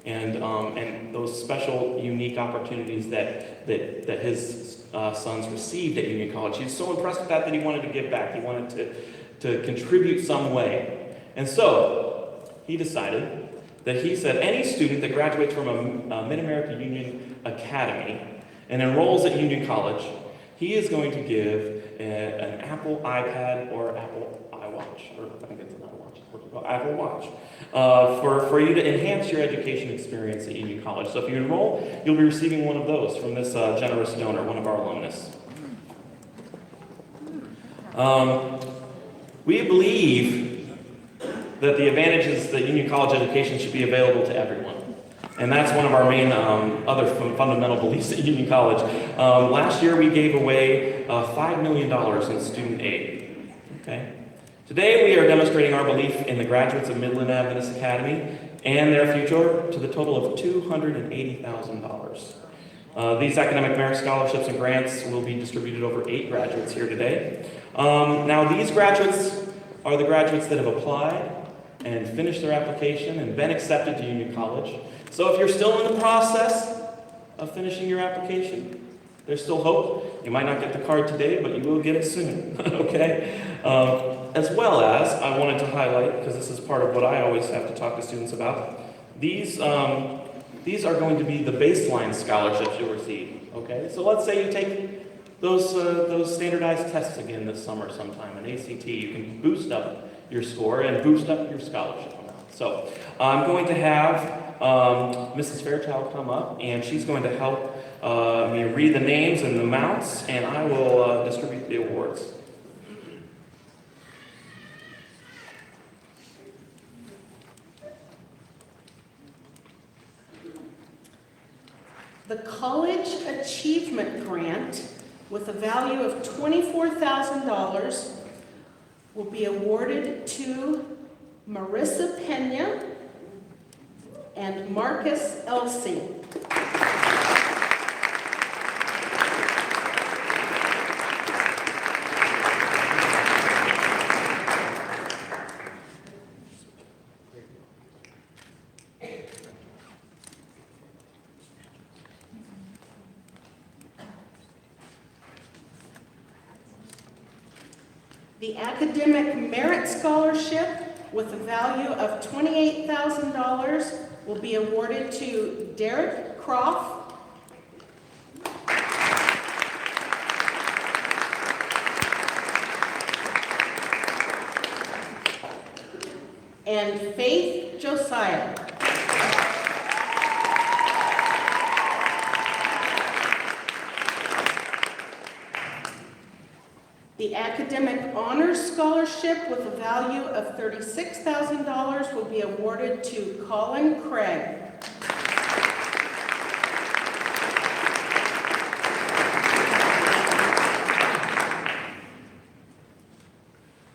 and those special, unique opportunities that his sons received at Union College. He was so impressed with that he wanted to give back. He wanted to contribute some way. And so he decided that he said any student that graduates from a Mid-America Union Academy and enrolls at Union College, he is going to give an Apple iPad or Apple iWatch, or I think it's an Apple Watch, for you to enhance your education experience at Union College. So if you enroll, you'll be receiving one of those from this generous donor, one of our alumnus. We believe that the advantages that Union College education should be available to everyone. And that's one of our main other fundamental beliefs at Union College. Last year we gave away $5 million in student aid. Okay? Today we are demonstrating our belief in the graduates of Midland Adventist Academy and their future to the total of $280,000. These academic merit scholarships and grants will be distributed over 8 graduates here today. Now these graduates are the graduates that have applied and finished their application and been accepted to Union College. So if you're still in the process of finishing your application, there's still hope. You might not get the card today, but you will get it soon, okay? As well as, I wanted to highlight, because this is part of what I always have to talk to students about, these are going to be the baseline scholarships you'll receive, okay? So let's say you take those standardized tests again this summer sometime, an ACT. You can boost up your score and boost up your scholarship amount. So I'm going to have Mrs. Fairchild come up, and she's going to help me read the names and the amounts, and I will distribute the awards. The College Achievement Grant, with a value of $24,000, will be awarded to Marissa Pena and Marcus Elsing. The Academic Merit Scholarship, with a value of $28,000, will be awarded to Derek Croft and Faith Josiah. The Academic Honors Scholarship, with a value of $36,000, will be awarded to Colin Craig.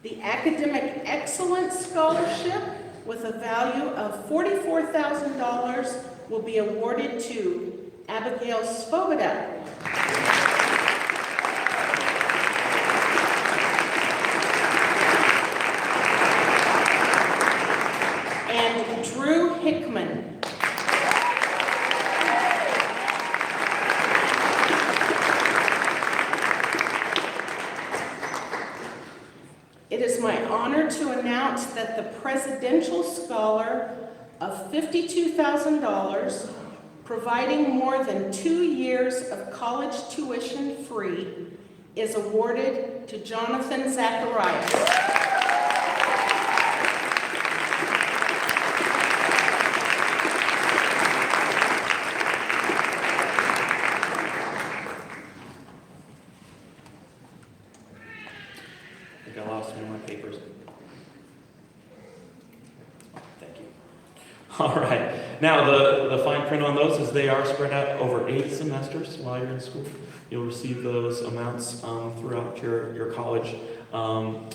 The Academic Excellence Scholarship, with a value of $44,000, will be awarded to Abigail Svoboda. announce that the Presidential Scholar of $52,000, providing more than 2 years of college tuition free, is awarded to Jonathan Zacharias. I think I lost one of my papers. Thank you. All right. Now, the fine print on those is they are spread out over 8 semesters while you're in school. You'll receive those amounts throughout your college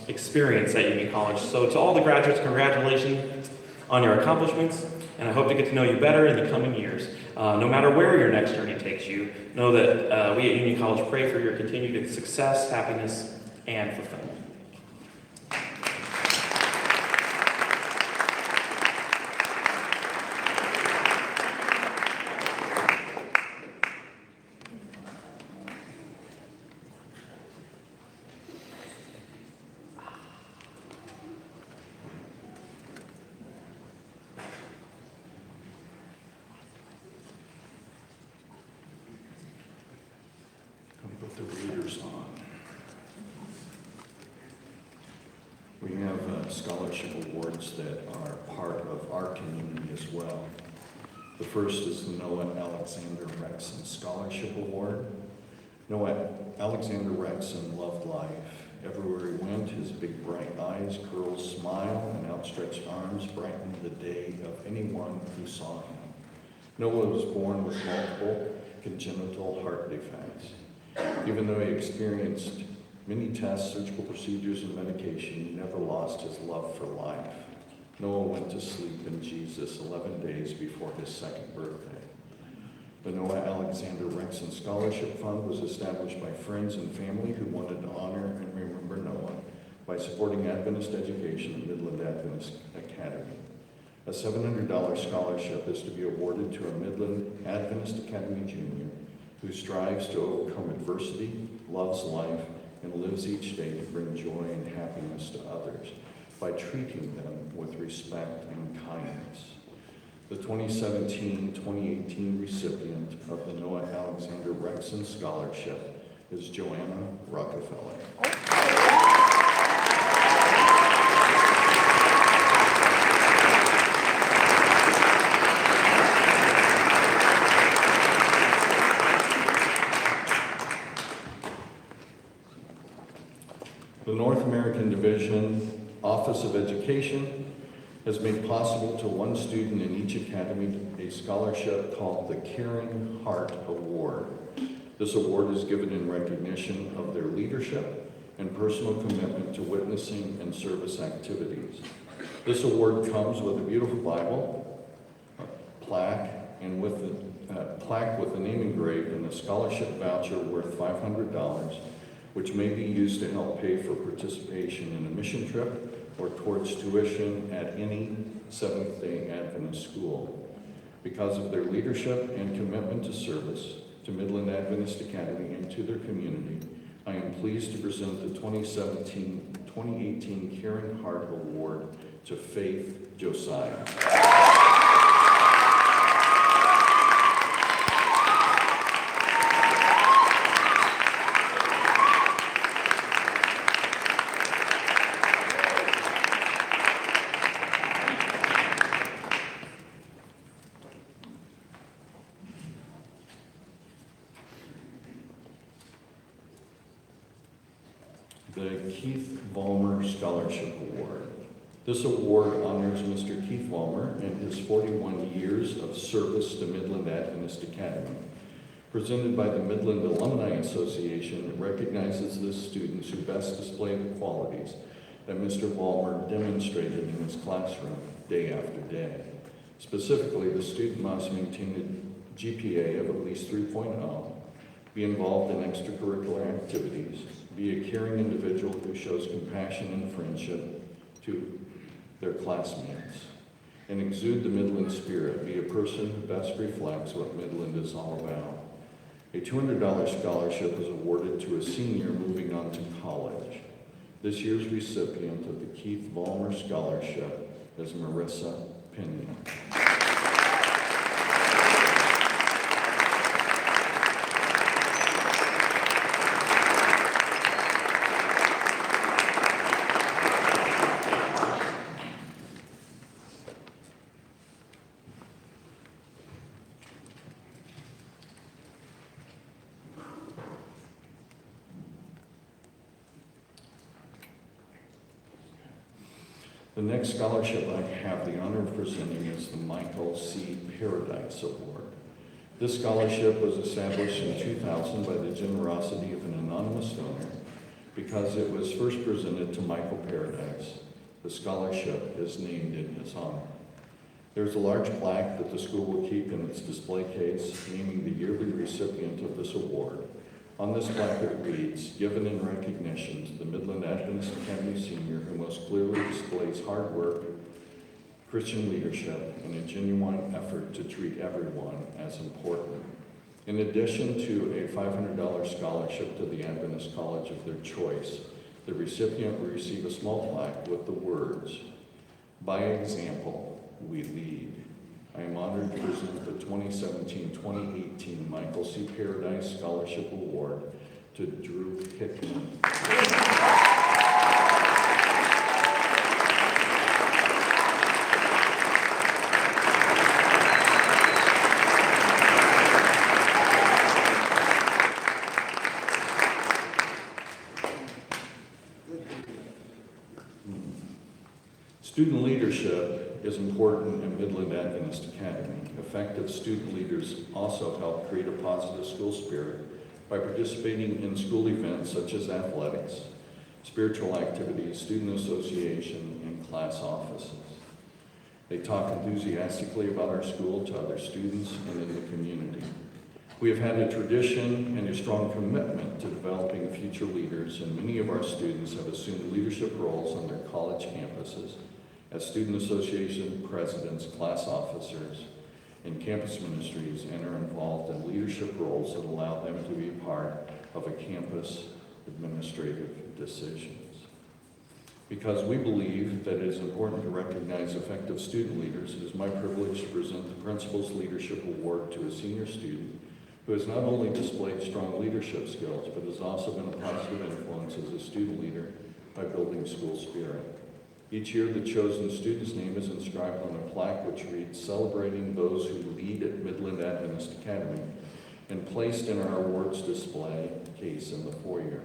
experience at Union College. So to all the graduates, congratulations on your accomplishments, and I hope to get to know you better in the coming years. No matter where your next journey takes you, know that we at Union College pray for your continued success, happiness, and fulfillment. Put the readers on. We have scholarship awards that are part of our community as well. The first is the Noah Alexander Rexon Scholarship Award. Noah Alexander Rexon loved life. Everywhere he went, his big bright eyes, curled smile, and outstretched arms brightened the day of anyone who saw him. Noah was born with multiple congenital heart defects. Even though he experienced many tests, surgical procedures, and medication, he never lost his love for life. Noah went to sleep in Jesus 11 days before his second birthday. The Noah Alexander Rexon Scholarship Fund was established by friends and family who wanted to honor and remember Noah by supporting Adventist education at Midland Adventist Academy. A $700 scholarship is to be awarded to a Midland Adventist Academy junior who strives to overcome adversity, loves life, and lives each day to bring joy and happiness to others by treating them with respect and kindness. The 2017-2018 recipient of the Noah Alexander Rexon Scholarship is Joanna Rockefeller. The North American Division Office of Education has made possible to one student in each academy a scholarship called the Caring Heart Award. This award is given in recognition of their leadership and personal commitment to witnessing and service activities. This award comes with a beautiful Bible, a plaque, and with the plaque with the name engraved and a scholarship voucher worth $500, which may be used to help pay for participation in a mission trip or towards tuition at any Seventh-day Adventist school. Because of their leadership and commitment to service to Midland Adventist Academy and to their community, I am pleased to present the 2017-2018 Caring Heart Award to Faith Josiah. The Keith Vollmer Scholarship Award. This award honors Mr. Keith Vollmer and his 41 years of service to Midland Adventist Academy. Presented by the Midland Alumni Association, it recognizes the students who best display the qualities that Mr. Vollmer demonstrated in his classroom day after day. Specifically, the student must maintain a GPA of at least 3.0, be involved in extracurricular activities, be a caring individual who shows compassion and friendship to their classmates, and exude the Midland spirit, be a person who best reflects what Midland is all about. A $200 scholarship is awarded to a senior moving on to college. This year's recipient of the Keith Vollmer Scholarship is Marissa Pinion. The next scholarship I have the honor of presenting is the Michael C. Paradise Award. This scholarship was established in 2000 by the generosity of an anonymous donor because it was first presented to Michael Paradise. The scholarship is named in his honor. There's a large plaque that the school will keep in its display case naming the yearly recipient of this award. On this plaque it reads, "Given in recognition to the Midland Adventist Academy senior who most clearly displays hard work, Christian leadership, and a genuine effort to treat everyone as important." In addition to a $500 scholarship to the Adventist college of their choice, the recipient will receive a small plaque with the words, "By example, we lead." I am honored to present the 2017-2018 Michael C. Paradise Scholarship Award to Drew Hickman. Student leadership is important in Midland Adventist Academy. Effective student leaders also help create a positive school spirit by participating in school events such as athletics, spiritual activities, student association, and class offices. They talk enthusiastically about our school to other students and in the community. We have had a tradition and a strong commitment to developing future leaders, and many of our students have assumed leadership roles on their college campuses as student association presidents, class officers, and campus ministries, and are involved in leadership roles that allow them to be part of a campus administrative decisions. Because we believe that it is important to recognize effective student leaders, it is my privilege to present the Principal's Leadership Award to a senior student who has not only displayed strong leadership skills, but has also been a positive influence as a student leader by building school spirit. Each year, the chosen student's name is inscribed on a plaque which reads, "Celebrating those who lead at Midland Adventist Academy," and placed in our awards display case in the foyer.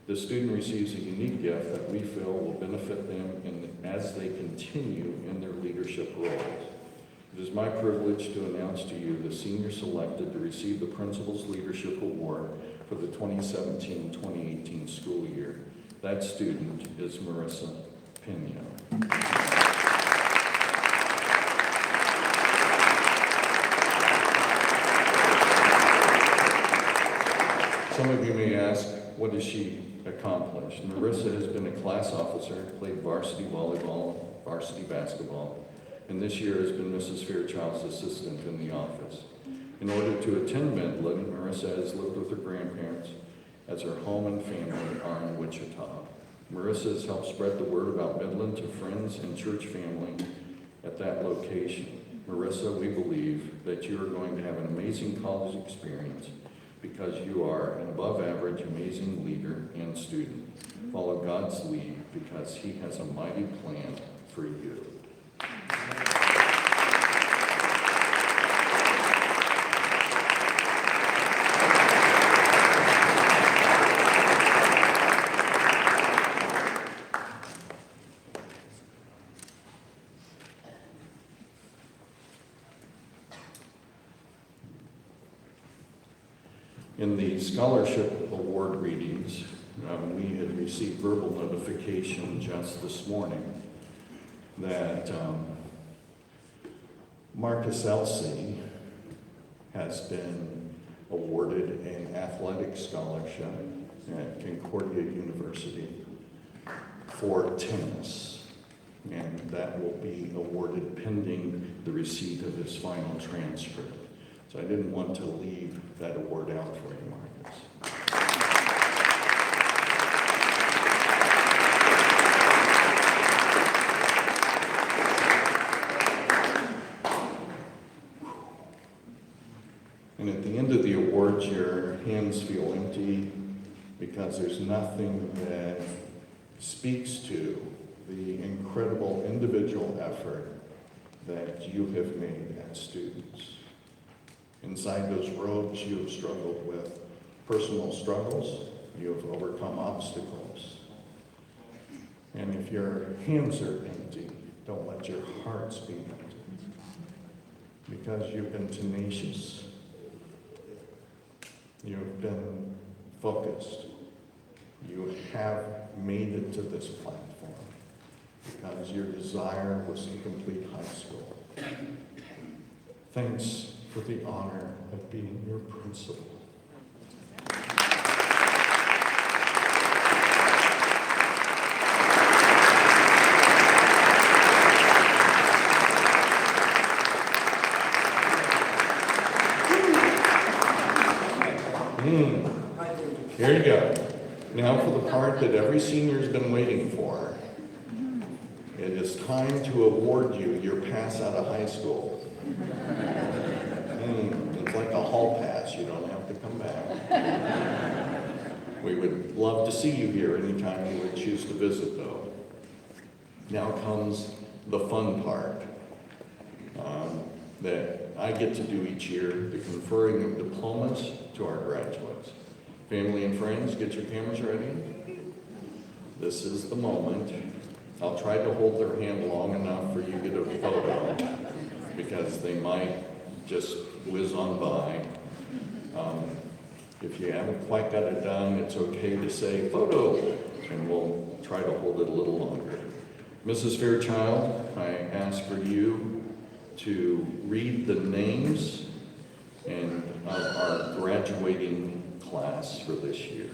The student receives a unique gift that we feel will benefit them as they continue in their leadership roles. It is my privilege to announce to you the senior selected to receive the Principal's Leadership Award for the 2017-2018 school year. That student is Marissa Pinion. Some of you may ask, what has she accomplished? Marissa has been a class officer, played varsity volleyball, varsity basketball, and this year has been Mrs. Fairchild's assistant in the office. In order to attend Midland, Marissa has lived with her grandparents as her home and family are in Wichita. Marissa has helped spread the word about Midland to friends and church family at that location. Marissa, we believe that you are going to have an amazing college experience because you are an above average, amazing leader and student. Follow God's lead because He has a mighty plan for you. In the scholarship award readings, we had received verbal notification just this morning that Marcus Elsey has been awarded an athletic scholarship at Concordia University for tennis, and that will be awarded pending the receipt of his final transcript. So I didn't want to leave that award out for you, Marcus. And at the end of the awards, your hands feel empty because there's nothing that speaks to the incredible individual effort that you have made as students. Inside those robes, you have struggled with personal struggles. You have overcome obstacles. And if your hands are empty, don't let your hearts be empty. Because you've been tenacious. You've been focused. You have made it to this platform because your desire was to complete high school. Thanks for the honor of being your principal. Here you go. Now for the part that every senior's been waiting for. It is time to award you your pass out of high school. It's like a hall pass. You don't have to come back. We would love to see you here anytime you would choose to visit, though. Now comes the fun part that I get to do each year, the conferring of diplomas to our graduates. Family and friends, get your cameras ready. This is the moment. I'll try to hold their hand long enough for you to get a photo because they might just whiz on by. If you haven't quite got it done, it's okay to say photo, and we'll try to hold it a little longer. Mrs. Fairchild, I ask for you to read the names and of our graduating class for this year.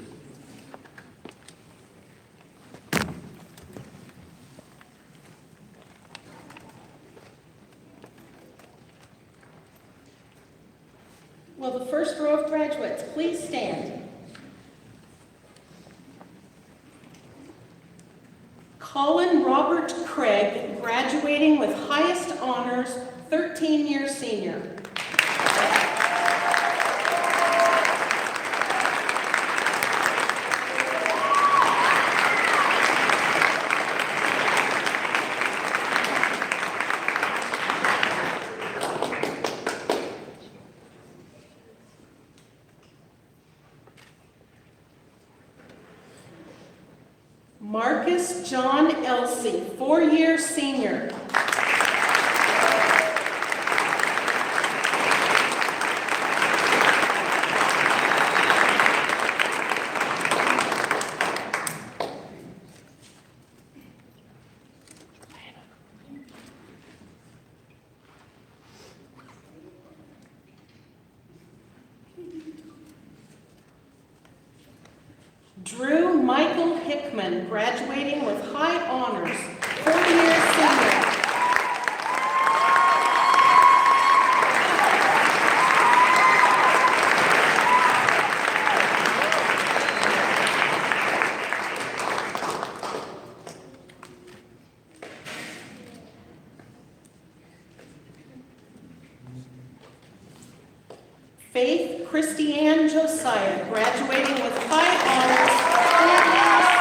Will the first row of graduates please stand? Colin Robert Craig, graduating with highest honors, 13-year senior. Marcus John Elsey, 4-year senior. Drew Michael Hickman, graduating with high honors, 4-year senior. Faith Christiane Josiah, graduating with high honors, 4-year senior.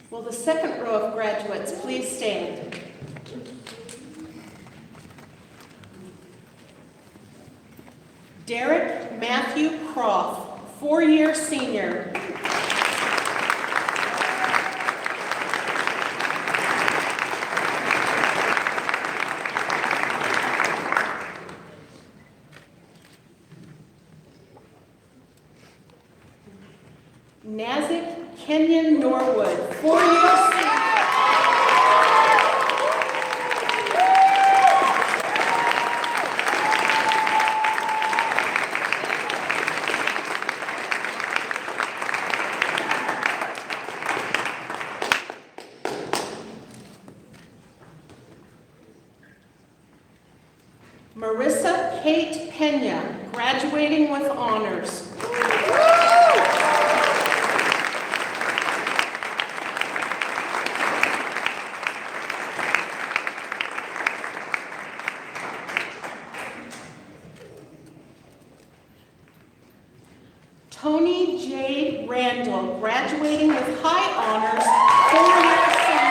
Will the second row of graduates please stand? Derek Matthew Croft, 4-year senior. Nazik Kenyon Norwood, 4-year senior. Marissa Kate Pena, graduating with honors. Tony Jade Randall, graduating with high honors, 4-year senior.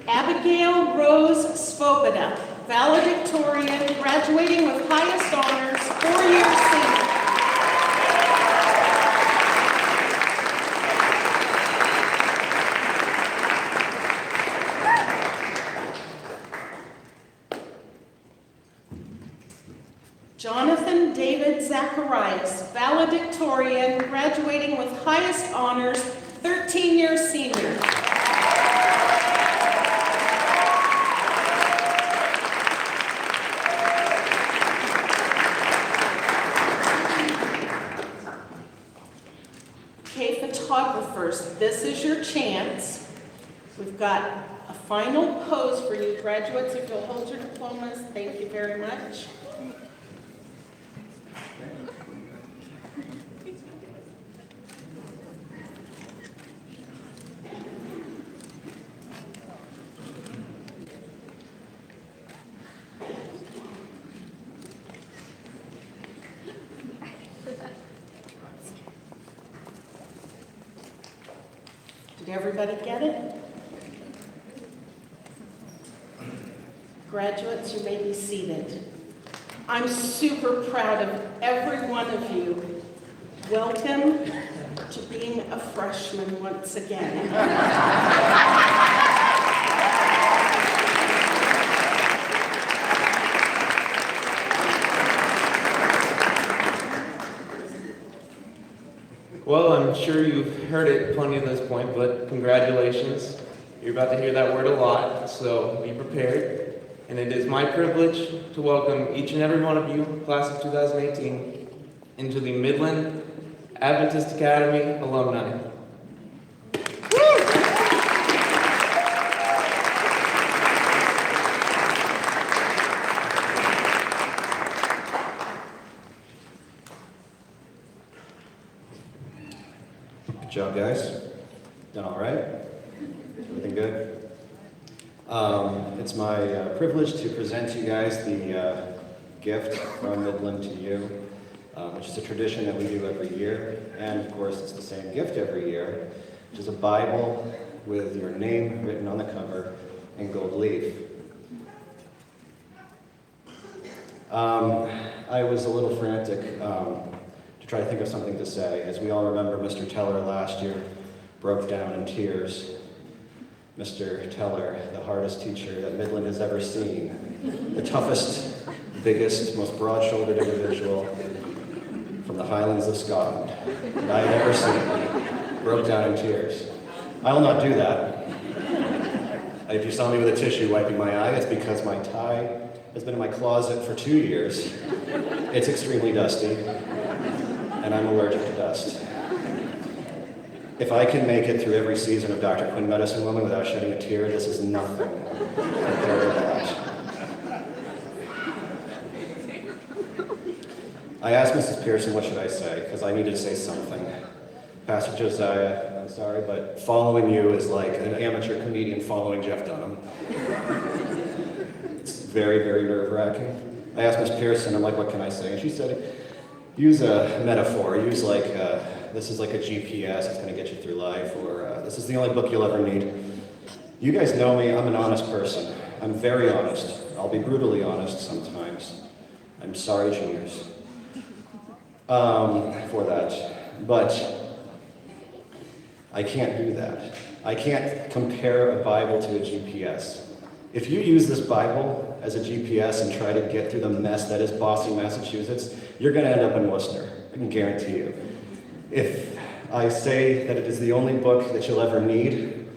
Abigail Rose Svoboda, valedictorian, graduating with highest honors, 4-year senior. Jonathan David Zacharias, valedictorian, graduating with highest honors, 13-year senior. Okay, photographers, this is your chance. We've got a final pose for you graduates. If you'll hold your diplomas, thank you very much. Did everybody get it? Graduates, you may be seated. I'm super proud of every one of you. Welcome to being a freshman once again. Well, I'm sure you've heard it plenty at this point, but congratulations. You're about to hear that word a lot, so be prepared. And it is my privilege to welcome each and every one of you, class of 2018, into the Midland Adventist Academy alumni. Good job, guys. Done all right? Everything good? It's my privilege to present to you guys the gift from Midland to you, which is a tradition that we do every year. And of course, it's the same gift every year, which is a Bible with your name written on the cover in gold leaf. I was a little frantic to try to think of something to say. As we all remember, Mr. Teller last year broke down in tears. Mr. Teller, the hardest teacher that Midland has ever seen, the toughest, biggest, most broad-shouldered individual from the Highlands of Scotland that I had ever seen, broke down in tears. I will not do that. If you saw me with a tissue wiping my eye, it's because my tie has been in my closet for 2 years. It's extremely dusty, and I'm allergic to dust. If I can make it through every season of Dr. Quinn Medicine Woman without shedding a tear, this is nothing compared to that. I asked Mrs. Pearson, what should I say? Because I needed to say something. Pastor Josiah, I'm sorry, but following you is like an amateur comedian following Jeff Dunham. It's very, very nerve-wracking. I asked Miss Pearson, I'm like, what can I say? And she said, use a metaphor, use like, this is like a GPS, it's gonna get you through life, or this is the only book you'll ever need. You guys know me, I'm an honest person. I'm very honest. I'll be brutally honest sometimes. I'm sorry, juniors, for that. But I can't do that. I can't compare a Bible to a GPS. If you use this Bible as a GPS and try to get through the mess that is Boston, Massachusetts, you're gonna end up in Worcester, I can guarantee you. If I say that it is the only book that you'll ever need,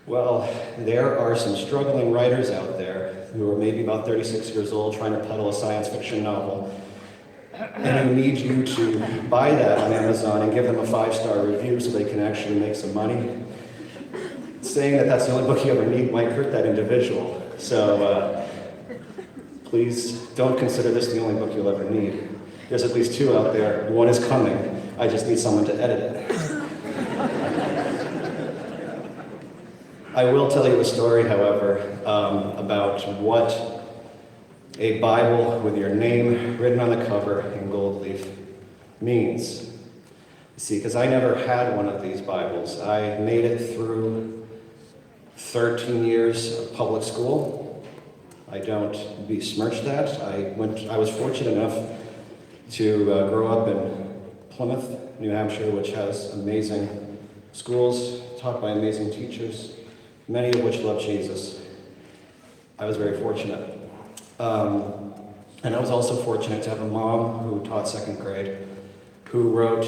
well, there are some struggling writers out there who are maybe about 36 years old, trying to peddle a science fiction novel, and who need you to buy that on Amazon and give them a 5-star review so they can actually make some money. Saying that that's the only book you ever need might hurt that individual. So please don't consider this the only book you'll ever need. There's at least 2 out there. One is coming. I just need someone to edit it. I will tell you a story, however, about what a Bible with your name written on the cover in gold leaf means. See, because I never had one of these Bibles. I made it through 13 years of public school. I don't besmirch that. I was fortunate enough to grow up in Plymouth, New Hampshire, which has amazing schools taught by amazing teachers, many of which love Jesus. I was very fortunate. And I was also fortunate to have a mom who taught 2nd grade, who wrote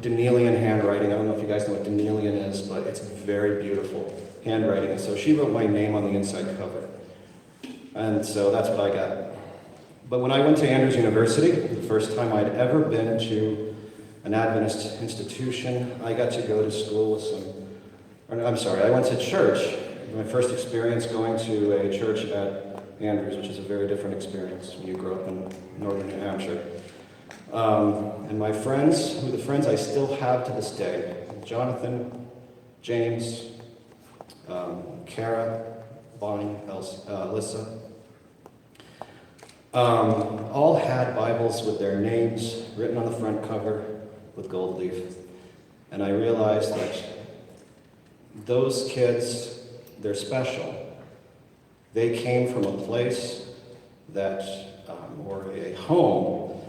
Danielian handwriting. I don't know if you guys know what Danielian is, but it's very beautiful handwriting. And so she wrote my name on the inside cover. And so that's what I got. But when I went to Andrews University, the first time I'd ever been to an Adventist institution, I got to go to school with I went to church. My first experience going to a church at Andrews, which is a very different experience when you grow up in northern New Hampshire. And my friends, the friends I still have to this day, Jonathan, James, Kara, Bonnie, Alyssa, all had Bibles with their names written on the front cover with gold leaf. And I realized that those kids, they're special. They came from a place that, or a home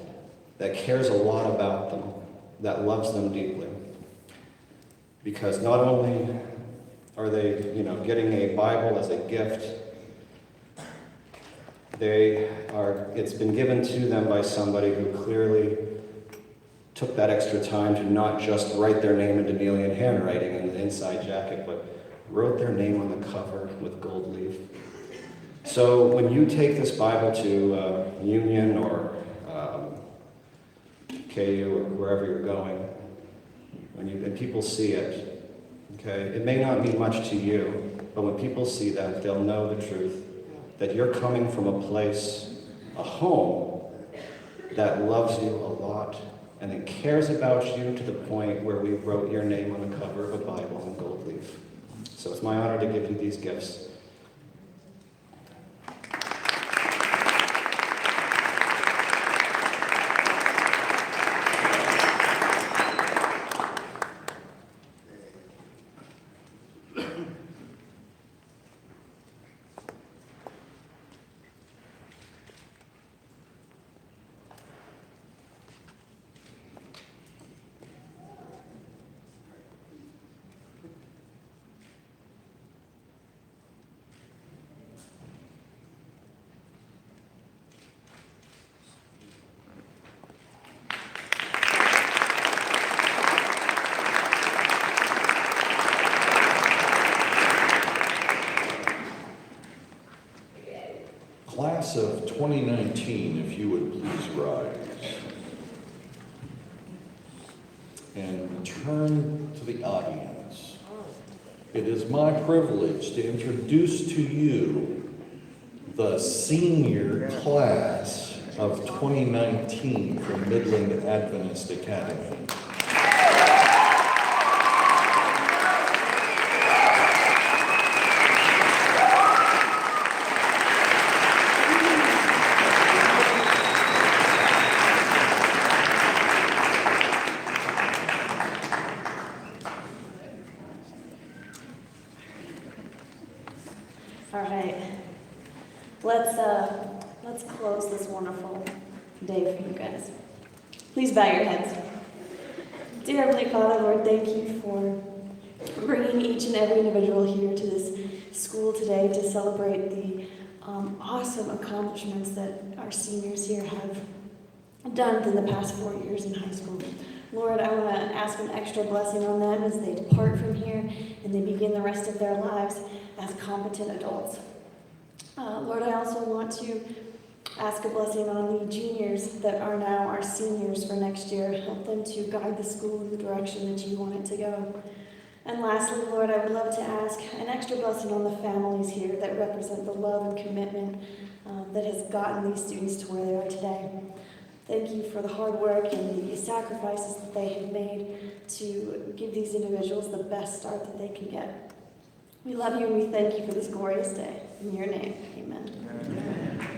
that cares a lot about them, that loves them deeply. Because not only are they, getting a Bible as a gift, it's been given to them by somebody who clearly took that extra time to not just write their name in Danielian handwriting in the inside jacket, but wrote their name on the cover with gold leaf. So when you take this Bible to Union or KU or wherever you're going, and people see it, okay, it may not mean much to you, but when people see that, they'll know the truth, that you're coming from a place, a home, that loves you a lot and it cares about you to the point where we wrote your name on the cover of a Bible in gold leaf. So it's my honor to give you these gifts. Class of 2019, if you would please rise. And turn to the audience. It is my privilege to introduce to you the senior class of 2019 from Midland Adventist Academy. All right, let's close this wonderful day for you guys. Please bow your heads. Dear Heavenly Father, Lord, thank you for bringing each and every individual here to this school today to celebrate the awesome accomplishments that our seniors here have done in the past 4 years in high school. Lord, I want to ask an extra blessing on them as they depart from here and they begin the rest of their lives as competent adults. Lord, I also want to ask a blessing on the juniors that are now our seniors for next year. Help them to guide the school in the direction that you want it to go. And lastly, Lord, I would love to ask an extra blessing on the families here that represent the love and commitment that has gotten these students to where they are today. Thank you for the hard work and the sacrifices that they have made to give these individuals the best start that they can get. We love you and we thank you for this glorious day. In your name, amen.